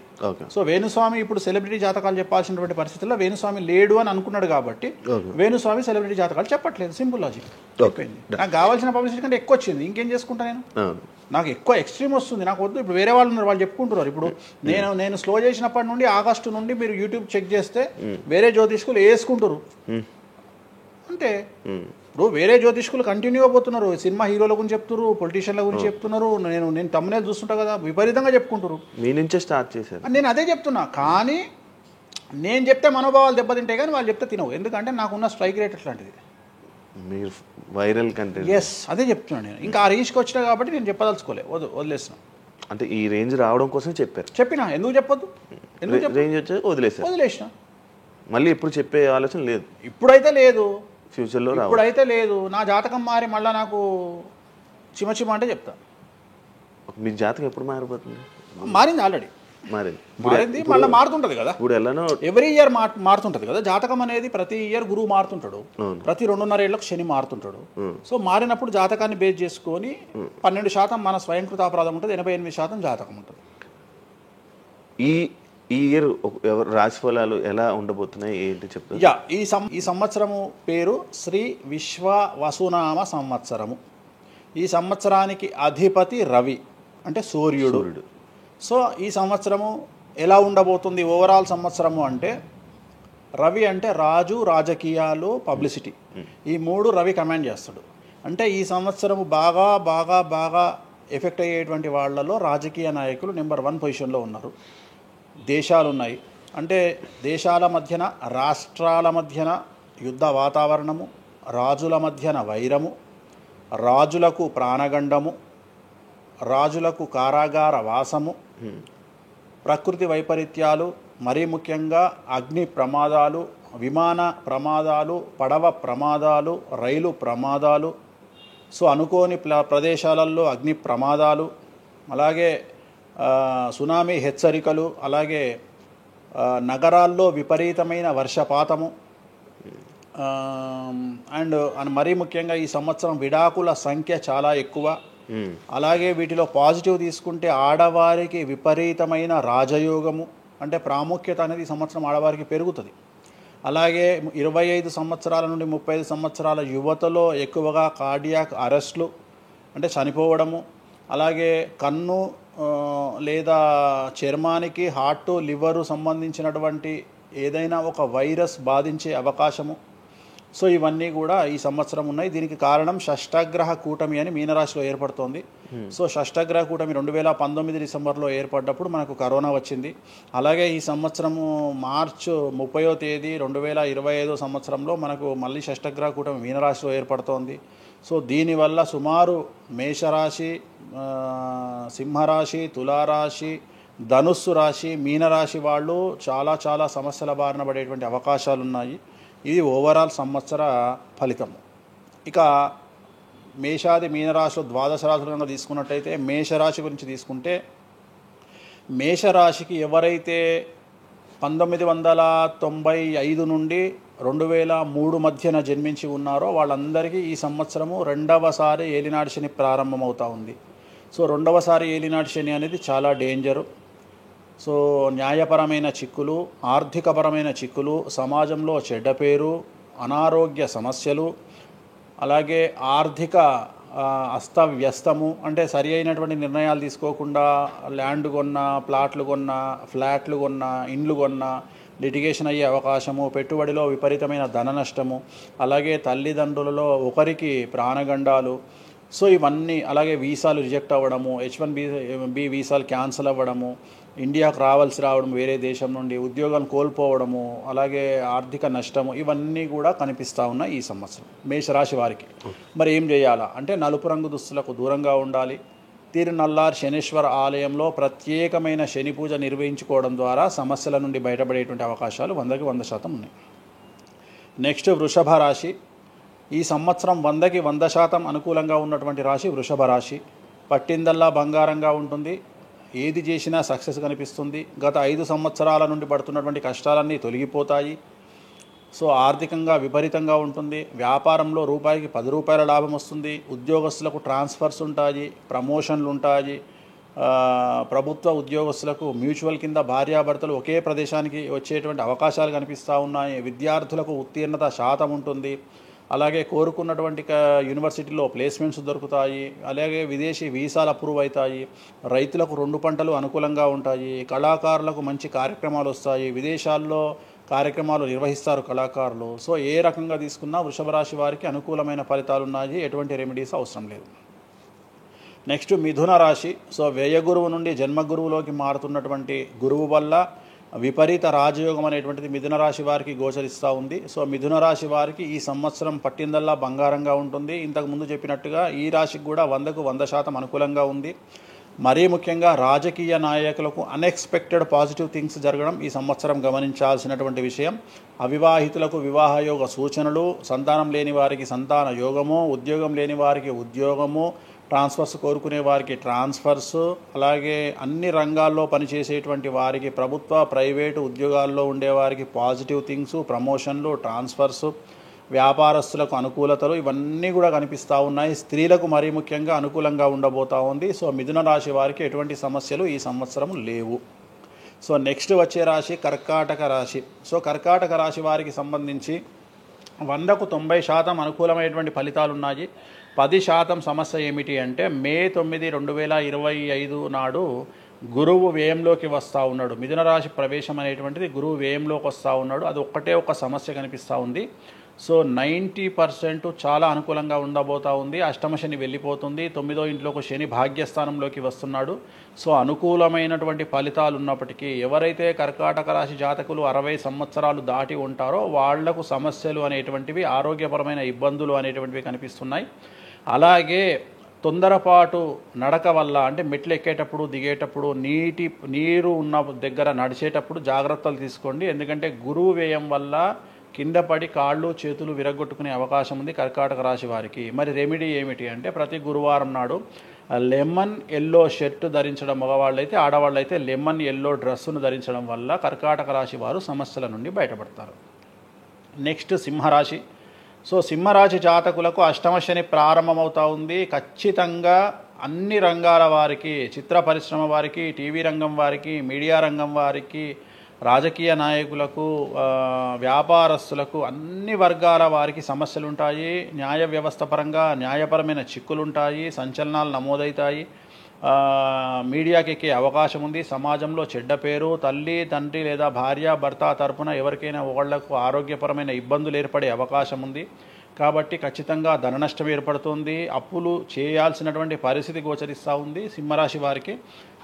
సో వేణుస్వామి ఇప్పుడు సెలబ్రిటీ జాతకాలు చెప్పాల్సినటువంటి పరిస్థితుల్లో వేణుస్వామి లేడు అని అనుకున్నాడు కాబట్టి వేణుస్వామి సెలబ్రిటీ జాతకాలు చెప్పట్లేదు. Simple logic. నాకు కావాల్సిన పబ్లిసిటీ కంటే ఎక్కువ వచ్చింది, ఇంకేం చేసుకుంటా నేను? నాకు ఎక్కువ ఎక్స్ట్రీమ్ వస్తుంది, నాకు వద్దు. ఇప్పుడు వేరే వాళ్ళు ఉన్నారు, వాళ్ళు చెప్పుకుంటున్నారు. ఇప్పుడు నేను స్లో చేసినప్పటి నుండి ఆగస్టు నుండి మీరు యూట్యూబ్ చెక్ చేస్తే వేరే జ్యోతిష్కులు వేసుకుంటారు అంటే. ఇప్పుడు వేరే జ్యోతిష్కులు కంటిన్యూగా పోతున్నారు, సినిమా హీరోల గురించి చెప్తున్నారు, పొలిటీషియన్ల గురించి చెప్తున్నారు. నేను తమ్మునే చూస్తుంటా కదా, విపరీతంగా చెప్పుకుంటారు. మీ నుంచే స్టార్ట్ చేశారు. నేను అదే చెప్తున్నా. కానీ నేను చెప్తే మనోభావాలు దెబ్బతింటాయి, కానీ వాళ్ళు చెప్తే తినవు. ఎందుకంటే నాకున్న స్ట్రైక్ రేట్ అట్లాంటిది. మీరు వైరల్ కంటెంట్. ఎస్, అదే చెప్తున్నాను నేను. ఇంకా ఆ రేంజ్కి వచ్చినా కాబట్టి నేను చెప్పదలుచుకోలే, వదిలేసిన. అంటే ఈ రేంజ్ రావడం కోసం చెప్పినా ఎందుకు చెప్పొద్దు, రేంజ్ వచ్చి వదిలేసిన. మళ్ళీ ఇప్పుడు చెప్పే ఆలోచన లేదు, ఇప్పుడైతే లేదు, ఫ్యూచర్లో ఇప్పుడైతే లేదు. నా జాతకం మారి మళ్ళీ నాకు చిమ అంటే చెప్తా. మీ జాతకం ఎప్పుడు మారిపోతుంది? మారింది ఆల్రెడీ. మారింది, మళ్ళీ మారుతుంటది కదా. ఇప్పుడు ఎలానో ఎవ్రీ ఇయర్ మారుతుంటది కదా. జాతకం అనేది ప్రతి ఇయర్ గురువు మారుతుంటాడు, ప్రతి 2.5 ఏళ్ళకు శని మారుతుంటాడు. సో మారినప్పుడు జాతకాన్ని బేస్ చేసుకొని 12% మన స్వయంకృత అపరాధం ఉంటుంది, 88% జాతకం ఉంటుంది. ఈ ఇయర్ ఎవరు రాశి ఫలాలు ఎలా ఉండబోతున్నాయి ఏంటి చెప్తారు? ఈ సంవత్సరము పేరు శ్రీ విశ్వ వసునామ సంవత్సరము. ఈ సంవత్సరానికి అధిపతి రవి, అంటే సూర్యుడు. సో ఈ సంవత్సరము ఎలా ఉండబోతుంది ఓవరాల్ సంవత్సరము అంటే, రవి అంటే రాజు, రాజకీయాలు, పబ్లిసిటీ, ఈ 3 రవి కమాండ్ చేస్తాడు. అంటే ఈ సంవత్సరము బాగా బాగా బాగా ఎఫెక్ట్ అయ్యేటువంటి వాళ్ళలో రాజకీయ నాయకులు నెంబర్ 1 పొజిషన్లో ఉన్నారు. దేశాలు ఉన్నాయి, అంటే దేశాల మధ్యన, రాష్ట్రాల మధ్యన యుద్ధ వాతావరణము, రాజుల మధ్యన వైరము, రాజులకు ప్రాణగండము, రాజులకు కారాగార వాసము, ప్రకృతి వైపరీత్యాలు, మరీ ముఖ్యంగా అగ్ని ప్రమాదాలు, విమాన ప్రమాదాలు, పడవ ప్రమాదాలు, రైలు ప్రమాదాలు, సో అనుకోని ప్రదేశాలలో అగ్ని ప్రమాదాలు, అలాగే సునామీ హెచ్చరికలు, అలాగే నగరాల్లో విపరీతమైన వర్షపాతము, అండ్ మరీ ముఖ్యంగా ఈ సంవత్సరం విడాకుల సంఖ్య చాలా ఎక్కువ. అలాగే వీటిలో పాజిటివ్ తీసుకుంటే ఆడవారికి విపరీతమైన రాజయోగము, అంటే ప్రాముఖ్యత అనేది ఈ సంవత్సరం ఆడవారికి పెరుగుతుంది. అలాగే 25 సంవత్సరాల నుండి 35 సంవత్సరాల యువతలో ఎక్కువగా కార్డియాక్ అరెస్ట్లు, అంటే చనిపోవడము, అలాగే కన్ను లేదా చర్మానికి హార్ట్, లివరు సంబంధించినటువంటి ఏదైనా ఒక వైరస్ బాధించే అవకాశము. సో ఇవన్నీ కూడా ఈ సంవత్సరం ఉన్నాయి. దీనికి కారణం షష్టగ్రహ కూటమి అని మీనరాశిలో ఏర్పడుతోంది. సో షష్టగ్రహ కూటమి 2019 డిసెంబర్లో ఏర్పడ్డప్పుడు మనకు కరోనా వచ్చింది. అలాగే ఈ సంవత్సరము మార్చ్ 30వ తేదీ 2025 సంవత్సరంలో మనకు మళ్ళీ షష్టగ్రహ కూటమి మీనరాశిలో ఏర్పడుతోంది. సో దీనివల్ల సుమారు మేషరాశి, సింహరాశి, తులారాశి, ధనుస్సు రాశి, మీనరాశి వాళ్ళు చాలా చాలా సమస్యల బారిన పడేటువంటి అవకాశాలు ఉన్నాయి. ఇది ఓవరాల్ సంవత్సర ఫలితము. ఇక మేషాది మీనరాశిలో ద్వాదశ రాశులు కనుక తీసుకున్నట్టయితే, మేషరాశి గురించి తీసుకుంటే, మేషరాశికి ఎవరైతే 1995 నుండి 2003 మధ్యన జన్మించి ఉన్నారో వాళ్ళందరికీ ఈ సంవత్సరము 2వసారి ఏలినాటి శని ప్రారంభమవుతూ ఉంది. సో 2వసారి ఏలినాటి శని అనేది చాలా డేంజరు. సో న్యాయపరమైన చిక్కులు, ఆర్థికపరమైన చిక్కులు, సమాజంలో చెడ్డ పేరు, అనారోగ్య సమస్యలు, అలాగే ఆర్థిక అస్తవ్యస్తము, అంటే సరి అయినటువంటి నిర్ణయాలు తీసుకోకుండా ల్యాండ్ కొన్నా, ప్లాట్లు కొన్నా, ఫ్లాట్లు కొన్నా, ఇండ్లు కొన్నా లిటిగేషన్ అయ్యే అవకాశము, పెట్టుబడిలో విపరీతమైన ధన నష్టము, అలాగే తల్లిదండ్రులలో ఒకరికి ప్రాణగండాలు. సో ఇవన్నీ, అలాగే వీసాలు రిజెక్ట్ అవ్వడము, H1B వీసాలు క్యాన్సిల్ అవ్వడము, ఇండియాకు రావడం వేరే దేశం నుండి, ఉద్యోగం కోల్పోవడము, అలాగే ఆర్థిక నష్టము, ఇవన్నీ కూడా కనిపిస్తూ ఉన్నాయి ఈ సంవత్సరం మేషరాశి వారికి. మరి ఏం చేయాలా అంటే, నలుపు రంగు దుస్తులకు దూరంగా ఉండాలి. తిరునల్లార్ శనీశ్వర ఆలయంలో ప్రత్యేకమైన శని పూజ నిర్వహించుకోవడం ద్వారా సమస్యల నుండి బయటపడేటువంటి అవకాశాలు 100కి 100% ఉన్నాయి. నెక్స్ట్ వృషభ రాశి. ఈ సంవత్సరం 100కి 100% అనుకూలంగా ఉన్నటువంటి రాశి వృషభ రాశి. పట్టిందల్లా బంగారంగా ఉంటుంది, ఏది చేసినా సక్సెస్ కనిపిస్తుంది. గత 5 సంవత్సరాల నుండి పడుతున్నటువంటి కష్టాలన్నీ తొలగిపోతాయి. సో ఆర్థికంగా విపరీతంగా ఉంటుంది. వ్యాపారంలో రూపాయికి 10 రూపాయల లాభం వస్తుంది. ఉద్యోగస్తులకు ట్రాన్స్ఫర్స్ ఉంటాయి, ప్రమోషన్లు ఉంటాయి. ప్రభుత్వ ఉద్యోగస్తులకు మ్యూచువల్ కింద భార్యాభర్తలు ఒకే ప్రదేశానికి వచ్చేటువంటి అవకాశాలు కనిపిస్తూ ఉన్నాయి. విద్యార్థులకు ఉత్తీర్ణత శాతం ఉంటుంది. అలాగే కోరుకున్నటువంటి యూనివర్సిటీలో ప్లేస్మెంట్స్ దొరుకుతాయి. అలాగే విదేశీ వీసాలు అప్రూవ్ అవుతాయి. రైతులకు 2 పంటలు అనుకూలంగా ఉంటాయి. కళాకారులకు మంచి కార్యక్రమాలు వస్తాయి. విదేశాల్లో కార్యక్రమాలు నిర్వహిస్తారు కళాకారులు. సో ఏ రకంగా తీసుకున్నా వృషభ రాశి వారికి అనుకూలమైన ఫలితాలు ఉన్నాయి, ఎటువంటి రెమెడీస్ అవసరం లేదు. నెక్స్ట్ మిథున రాశి. సో వ్యయగురువు నుండి జన్మగురువులోకి మారుతున్నటువంటి గురువు వల్ల విపరీత రాజయోగం అనేటువంటిది మిథున రాశి వారికి గోచరిస్తూ ఉంది. సో మిథున రాశి వారికి ఈ సంవత్సరం పట్టిందల్లా బంగారంగా ఉంటుంది. ఇంతకుముందు చెప్పినట్టుగా ఈ రాశికి కూడా 100కు 100% అనుకూలంగా ఉంది. మరీ ముఖ్యంగా రాజకీయ నాయకులకు అన్ఎక్స్పెక్టెడ్ పాజిటివ్ థింగ్స్ జరగడం ఈ సంవత్సరం గమనించాల్సినటువంటి విషయం. అవివాహితులకు వివాహయోగ సూచనలు, సంతానం లేని వారికి సంతాన యోగము, ఉద్యోగం లేని వారికి ఉద్యోగము, ట్రాన్స్ఫర్స్ కోరుకునే వారికి ట్రాన్స్ఫర్స్, అలాగే అన్ని రంగాల్లో పనిచేసేటువంటి వారికి, ప్రభుత్వ ప్రైవేటు ఉద్యోగాల్లో ఉండేవారికి పాజిటివ్ థింగ్స్, ప్రమోషన్లు, ట్రాన్స్ఫర్స్, వ్యాపారస్తులకు అనుకూలతలు ఇవన్నీ కూడా కనిపిస్తూ ఉన్నాయి. స్త్రీలకు మరీ ముఖ్యంగా అనుకూలంగా ఉండబోతూ ఉంది. సో మిథున రాశి వారికి ఎటువంటి సమస్యలు ఈ సంవత్సరం లేవు. సో నెక్స్ట్ వచ్చే రాశి కర్కాటక రాశి. సో కర్కాటక రాశి వారికి సంబంధించి 100కు 90% అనుకూలమైనటువంటి ఫలితాలు ఉన్నాయి. 10% సమస్య ఏమిటి అంటే మే 9, 2025 నాడు గురువు వ్యయంలోకి వస్తూ ఉన్నాడు. మిథున రాశి ప్రవేశం అనేటువంటిది గురువు వ్యయంలోకి వస్తూ ఉన్నాడు. అది ఒక్కటే ఒక సమస్య కనిపిస్తూ ఉంది. సో 90% చాలా అనుకూలంగా ఉండబోతూ ఉంది. అష్టమ శని వెళ్ళిపోతుంది. 9వ ఇంట్లోకి శని భాగ్యస్థానంలోకి వస్తున్నాడు. సో అనుకూలమైనటువంటి ఫలితాలు ఉన్నప్పటికీ ఎవరైతే కర్కాటక రాశి జాతకులు 60 సంవత్సరాలు దాటి ఉంటారో వాళ్లకు సమస్యలు అనేటువంటివి, ఆరోగ్యపరమైన ఇబ్బందులు అనేటువంటివి కనిపిస్తున్నాయి. అలాగే తొందరపాటు నడక వల్ల, అంటే మెట్లు ఎక్కేటప్పుడు దిగేటప్పుడు నీరు ఉన్న దగ్గర నడిచేటప్పుడు జాగ్రత్తలు తీసుకోండి. ఎందుకంటే గురువు వ్యయం వల్ల కింద పడి కాళ్ళు చేతులు విరగొట్టుకునే అవకాశం ఉంది కర్కాటక రాశి వారికి. మరి రెమెడీ ఏమిటి అంటే ప్రతి గురువారం నాడు లెమన్ ఎల్లో షర్ట్ ధరించడం మగవాళ్ళైతే, ఆడవాళ్ళైతే లెమన్ ఎల్లో డ్రెస్సును ధరించడం వల్ల కర్కాటక రాశి వారు సమస్యల నుండి బయటపడతారు. నెక్స్ట్ సింహరాశి. సో సింహరాశి జాతకులకు అష్టమ శని ప్రారంభమవుతూ ఉంది. ఖచ్చితంగా అన్ని రంగాల వారికి, చిత్ర పరిశ్రమ వారికి, టీవీ రంగం వారికి, మీడియా రంగం వారికి, రాజకీయ నాయకులకు, వ్యాపారస్తులకు, అన్ని వర్గాల వారికి సమస్యలు ఉంటాయి. న్యాయ వ్యవస్థ పరంగా న్యాయపరమైన చిక్కులుంటాయి, సంచలనాలు నమోదవుతాయి, మీడియాకి ఎక్కే అవకాశం ఉంది. సమాజంలో చెడ్డ పేరు, తల్లి తండ్రి లేదా భార్య భర్త తరపున ఎవరికైనా ఒకళ్లకు ఆరోగ్యపరమైన ఇబ్బందులు ఏర్పడే అవకాశం ఉంది. కాబట్టి ఖచ్చితంగా ధన నష్టం ఏర్పడుతుంది. అప్పులు చేయాల్సినటువంటి పరిస్థితి గోచరిస్తూ ఉంది సింహరాశి వారికి.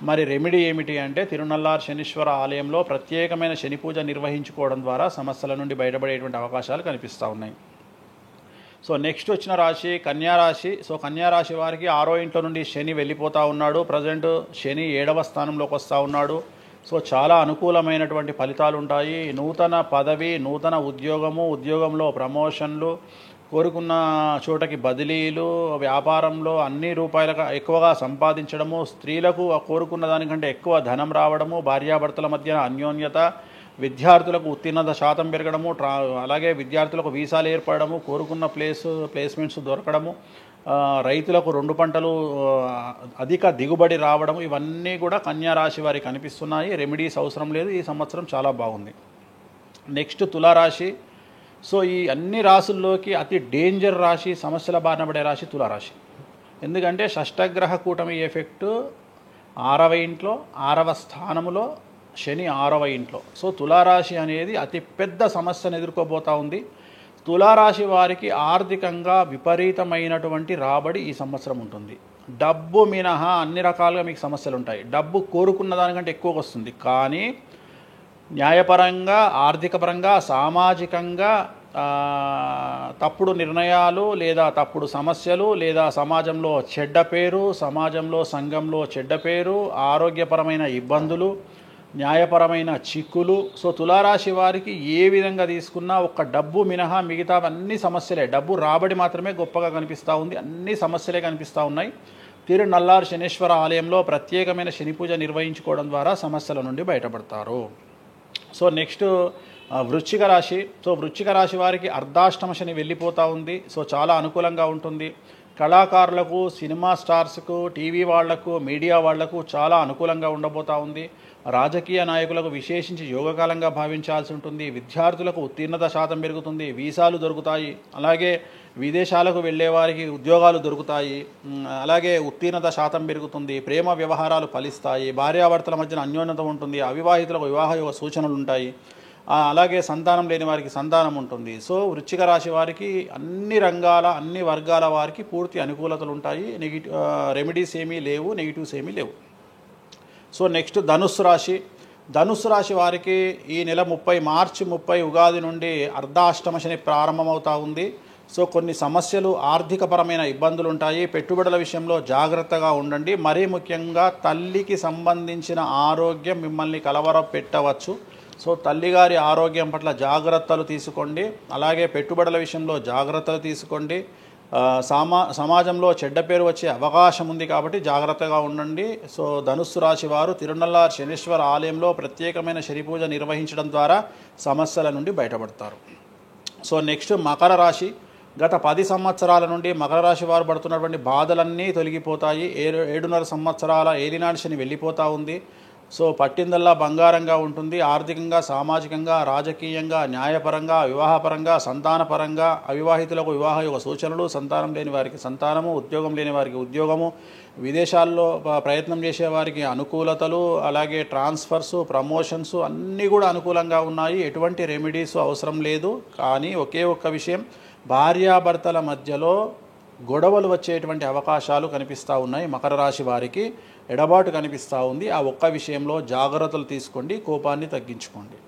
మరి రెమెడీ ఏమిటి అంటే తిరునల్లార్ శనీశ్వర ఆలయంలో ప్రత్యేకమైన శని పూజ నిర్వహించుకోవడం ద్వారా సమస్యల నుండి బయటపడేటువంటి అవకాశాలు కనిపిస్తూ ఉన్నాయి. సో నెక్స్ట్ వచ్చిన రాశి కన్యారాశి. సో కన్యారాశి వారికి 6వ ఇంట్లో నుండి శని వెళ్ళిపోతూ ఉన్నాడు. ప్రజెంట్ శని 7వ స్థానంలోకి వస్తూ ఉన్నాడు. సో చాలా అనుకూలమైనటువంటి ఫలితాలు ఉంటాయి. నూతన పదవి, నూతన ఉద్యోగము, ఉద్యోగంలో ప్రమోషన్లు, కోరుకున్న చోటకి బదిలీలు, వ్యాపారంలో అన్ని రూపాయలకు ఎక్కువగా సంపాదించడము, స్త్రీలకు కోరుకున్న దానికంటే ఎక్కువ ధనం రావడము, భార్యాభర్తల మధ్య అన్యోన్యత, విద్యార్థులకు ఉత్తీర్ణత శాతం పెరగడము, అలాగే విద్యార్థులకు వీసాలు ఏర్పడము, కోరుకున్న ప్లేస్మెంట్స్ దొరకడము, రైతులకు 2 పంటలు అధిక దిగుబడి రావడము, ఇవన్నీ కూడా కన్యారాశి వారికి కనిపిస్తున్నాయి. రెమెడీస్ అవసరం లేదు. ఈ సంవత్సరం చాలా బాగుంది. నెక్స్ట్ తులారాశి. సో ఈ అన్ని రాశుల్లోకి అతి డేంజర్ రాశి, సమస్యల బారిన పడే రాశి తులారాశి. ఎందుకంటే షష్టగ్రహ కూటమి ఎఫెక్ట్ 6వ ఇంట్లో, 6వ స్థానంలో శని 6వ ఇంట్లో. సో తులారాశి అనేది అతి పెద్ద సమస్యను ఎదుర్కోబోతూ ఉంది. తులారాశి వారికి ఆర్థికంగా విపరీతమైనటువంటి రాబడి ఈ సంవత్సరం ఉంటుంది. డబ్బు మినహా అన్ని రకాలుగా మీకు సమస్యలు ఉంటాయి. డబ్బు కోరుకున్న దానికంటే ఎక్కువగా వస్తుంది. కానీ న్యాయపరంగా, ఆర్థిక పరంగా, సామాజికంగా తప్పుడు నిర్ణయాలు లేదా తప్పుడు సమస్యలు లేదా సమాజంలో చెడ్డ పేరు, సమాజంలో సంఘంలో చెడ్డ పేరు, ఆరోగ్యపరమైన ఇబ్బందులు, న్యాయపరమైన చిక్కులు. సో తులారాశి వారికి ఏ విధంగా తీసుకున్నా ఒక్క డబ్బు మినహా మిగతా అన్ని సమస్యలే. డబ్బు రాబడి మాత్రమే గొప్పగా కనిపిస్తూ ఉంది. అన్ని సమస్యలే కనిపిస్తూ ఉన్నాయి. తిరునల్లార్ శనీశ్వర ఆలయంలో ప్రత్యేకమైన శని పూజ నిర్వహించుకోవడం ద్వారా సమస్యల నుండి బయటపడతారు. సో నెక్స్ట్ వృశ్చిక రాశి. సో వృశ్చిక రాశి వారికి అర్ధాష్టమ శని వెళ్ళిపోతూ ఉంది. సో చాలా అనుకూలంగా ఉంటుంది. కళాకారులకు, సినిమా స్టార్స్కు, టీవీ వాళ్లకు, మీడియా వాళ్లకు చాలా అనుకూలంగా ఉండబోతూ ఉంది. రాజకీయ నాయకులకు విశేషించి యోగకాలంగా భావించాల్సి ఉంటుంది. విద్యార్థులకు ఉత్తీర్ణత శాతం పెరుగుతుంది. వీసాలు దొరుకుతాయి. అలాగే విదేశాలకు వెళ్ళే వారికి ఉద్యోగాలు దొరుకుతాయి. అలాగే ఉత్తీర్ణత శాతం పెరుగుతుంది. ప్రేమ వ్యవహారాలు ఫలిస్తాయి. భార్యాభర్తల మధ్యన అన్యోన్యత ఉంటుంది. అవివాహితులకు వివాహ సూచనలు ఉంటాయి. అలాగే సంతానం లేని వారికి సంతానం ఉంటుంది. సో వృశ్చిక రాశి వారికి అన్ని రంగాల, అన్ని వర్గాల వారికి పూర్తి అనుకూలతలు ఉంటాయి. రెమెడీస్ ఏమీ లేవు, నెగిటివ్స్ ఏమీ లేవు. సో నెక్స్ట్ ధనుస్సు రాశి. ధనుస్సు రాశి వారికి ఈ నెల మార్చి 30 ఉగాది నుండి అర్ధాష్టమ శని ప్రారంభమవుతూ ఉంది. సో కొన్ని సమస్యలు, ఆర్థికపరమైన ఇబ్బందులు ఉంటాయి. పెట్టుబడుల విషయంలో జాగ్రత్తగా ఉండండి. మరీ ముఖ్యంగా తల్లికి సంబంధించిన ఆరోగ్యం మిమ్మల్ని కలవరపెట్టవచ్చు. సో తల్లిగారి ఆరోగ్యం పట్ల జాగ్రత్తలు తీసుకోండి. అలాగే పెట్టుబడుల విషయంలో జాగ్రత్తలు తీసుకోండి. సమాజంలో చెడ్డ పేరు వచ్చే అవకాశం ఉంది కాబట్టి జాగ్రత్తగా ఉండండి. సో ధనుస్సు రాశి వారు తిరునల్లార్ శనీశ్వర ఆలయంలో ప్రత్యేకమైన శని పూజ నిర్వహించడం ద్వారా సమస్యల నుండి బయటపడతారు. సో నెక్స్ట్ మకర రాశి. గత 10 సంవత్సరాల నుండి మకర రాశి వారు పడుతున్నటువంటి బాధలన్నీ తొలగిపోతాయి. 7.5 సంవత్సరాల ఏలినాటి శని వెళ్ళిపోతూ ఉంది. సో పట్టిందల్లా బంగారంగా ఉంటుంది. ఆర్థికంగా, సామాజికంగా, రాజకీయంగా, న్యాయపరంగా, వివాహపరంగా, సంతానపరంగా, అవివాహితులకు వివాహ యొక్క సూచనలు, సంతానం లేని వారికి సంతానము, ఉద్యోగం లేని వారికి ఉద్యోగము, విదేశాల్లో ప్రయత్నం చేసే వారికి అనుకూలతలు, అలాగే ట్రాన్స్ఫర్స్, ప్రమోషన్స్ అన్నీ కూడా అనుకూలంగా ఉన్నాయి. ఎటువంటి రెమెడీస్ అవసరం లేదు. కానీ ఒకే ఒక్క విషయం, భార్యాభర్తల మధ్యలో గొడవలు వచ్చేటువంటి అవకాశాలు కనిపిస్తూ ఉన్నాయి. మకర రాశి వారికి ఎడబాటు కనిపిస్తూ ఉంది. ఆ ఒక్క విషయంలో జాగ్రత్తలు తీసుకోండి, కోపాన్ని తగ్గించుకోండి.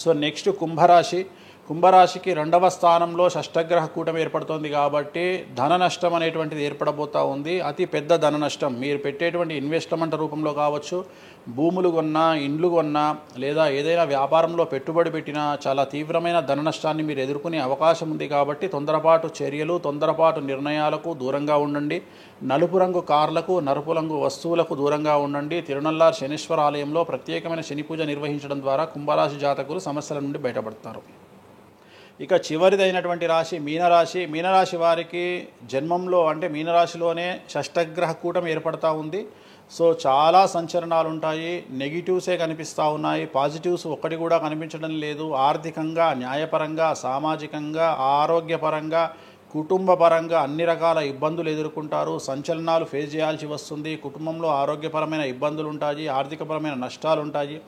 సో నెక్స్ట్ కుంభరాశి. కుంభరాశికి 2వ స్థానంలో షష్టగ్రహ కూటమి ఏర్పడుతుంది కాబట్టి ధన నష్టం అనేటువంటిది ఏర్పడబోతూ ఉంది. అతి పెద్ద ధన నష్టం మీరు పెట్టేటువంటి ఇన్వెస్ట్మెంట్ రూపంలో కావచ్చు, భూములు కొన్నా, ఇండ్లు కొన్నా, లేదా ఏదైనా వ్యాపారంలో పెట్టుబడి పెట్టినా చాలా తీవ్రమైన ధన నష్టాన్ని మీరు ఎదుర్కొనే అవకాశం ఉంది. కాబట్టి తొందరపాటు చర్యలు, తొందరపాటు నిర్ణయాలకు దూరంగా ఉండండి. నలుపు రంగు కార్లకు, నలుపు రంగు వస్తువులకు దూరంగా ఉండండి. తిరునల్లార్ శనీశ్వర ఆలయంలో ప్రత్యేకమైన శని పూజ నిర్వహించడం ద్వారా కుంభరాశి జాతకులు సమస్యల నుండి బయటపడతారు. ఇక చివరిదైనటువంటి రాశి మీనరాశి. మీనరాశి వారికి జన్మంలో అంటే మీనరాశిలోనే షష్టగ్రహ కూటమి ఏర్పడతా ఉంది. సో చాలా సంచలనాలు ఉంటాయి. నెగిటివ్సే కనిపిస్తూ ఉన్నాయి, పాజిటివ్స్ ఒక్కటి కూడా కనిపించడం లేదు. ఆర్థికంగా, న్యాయపరంగా, సామాజికంగా, ఆరోగ్యపరంగా, కుటుంబపరంగా అన్ని రకాల ఇబ్బందులు ఎదుర్కొంటారు. సంచలనాలు ఫేస్ చేయాల్సి వస్తుంది. కుటుంబంలో ఆరోగ్యపరమైన ఇబ్బందులు ఉంటాయి, ఆర్థికపరమైన నష్టాలు ఉంటాయి,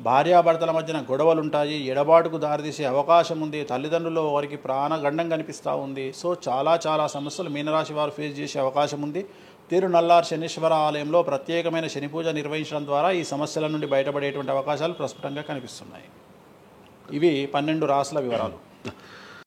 భార్యాభర్తల మధ్యన గొడవలు ఉంటాయి, ఎడబాటుకు దారితీసే అవకాశం ఉంది. తల్లిదండ్రుల్లో వారికి ప్రాణగండం కనిపిస్తూ ఉంది. సో చాలా సమస్యలు మీనరాశి వారు ఫేస్ చేసే అవకాశం ఉంది. తిరునల్లార్ శనీశ్వర ఆలయంలో ప్రత్యేకమైన శని పూజ నిర్వహించడం ద్వారా ఈ సమస్యల నుండి బయటపడేటువంటి అవకాశాలు ప్రస్ఫుటంగా కనిపిస్తున్నాయి. ఇవి 12 రాశుల వివరాలు.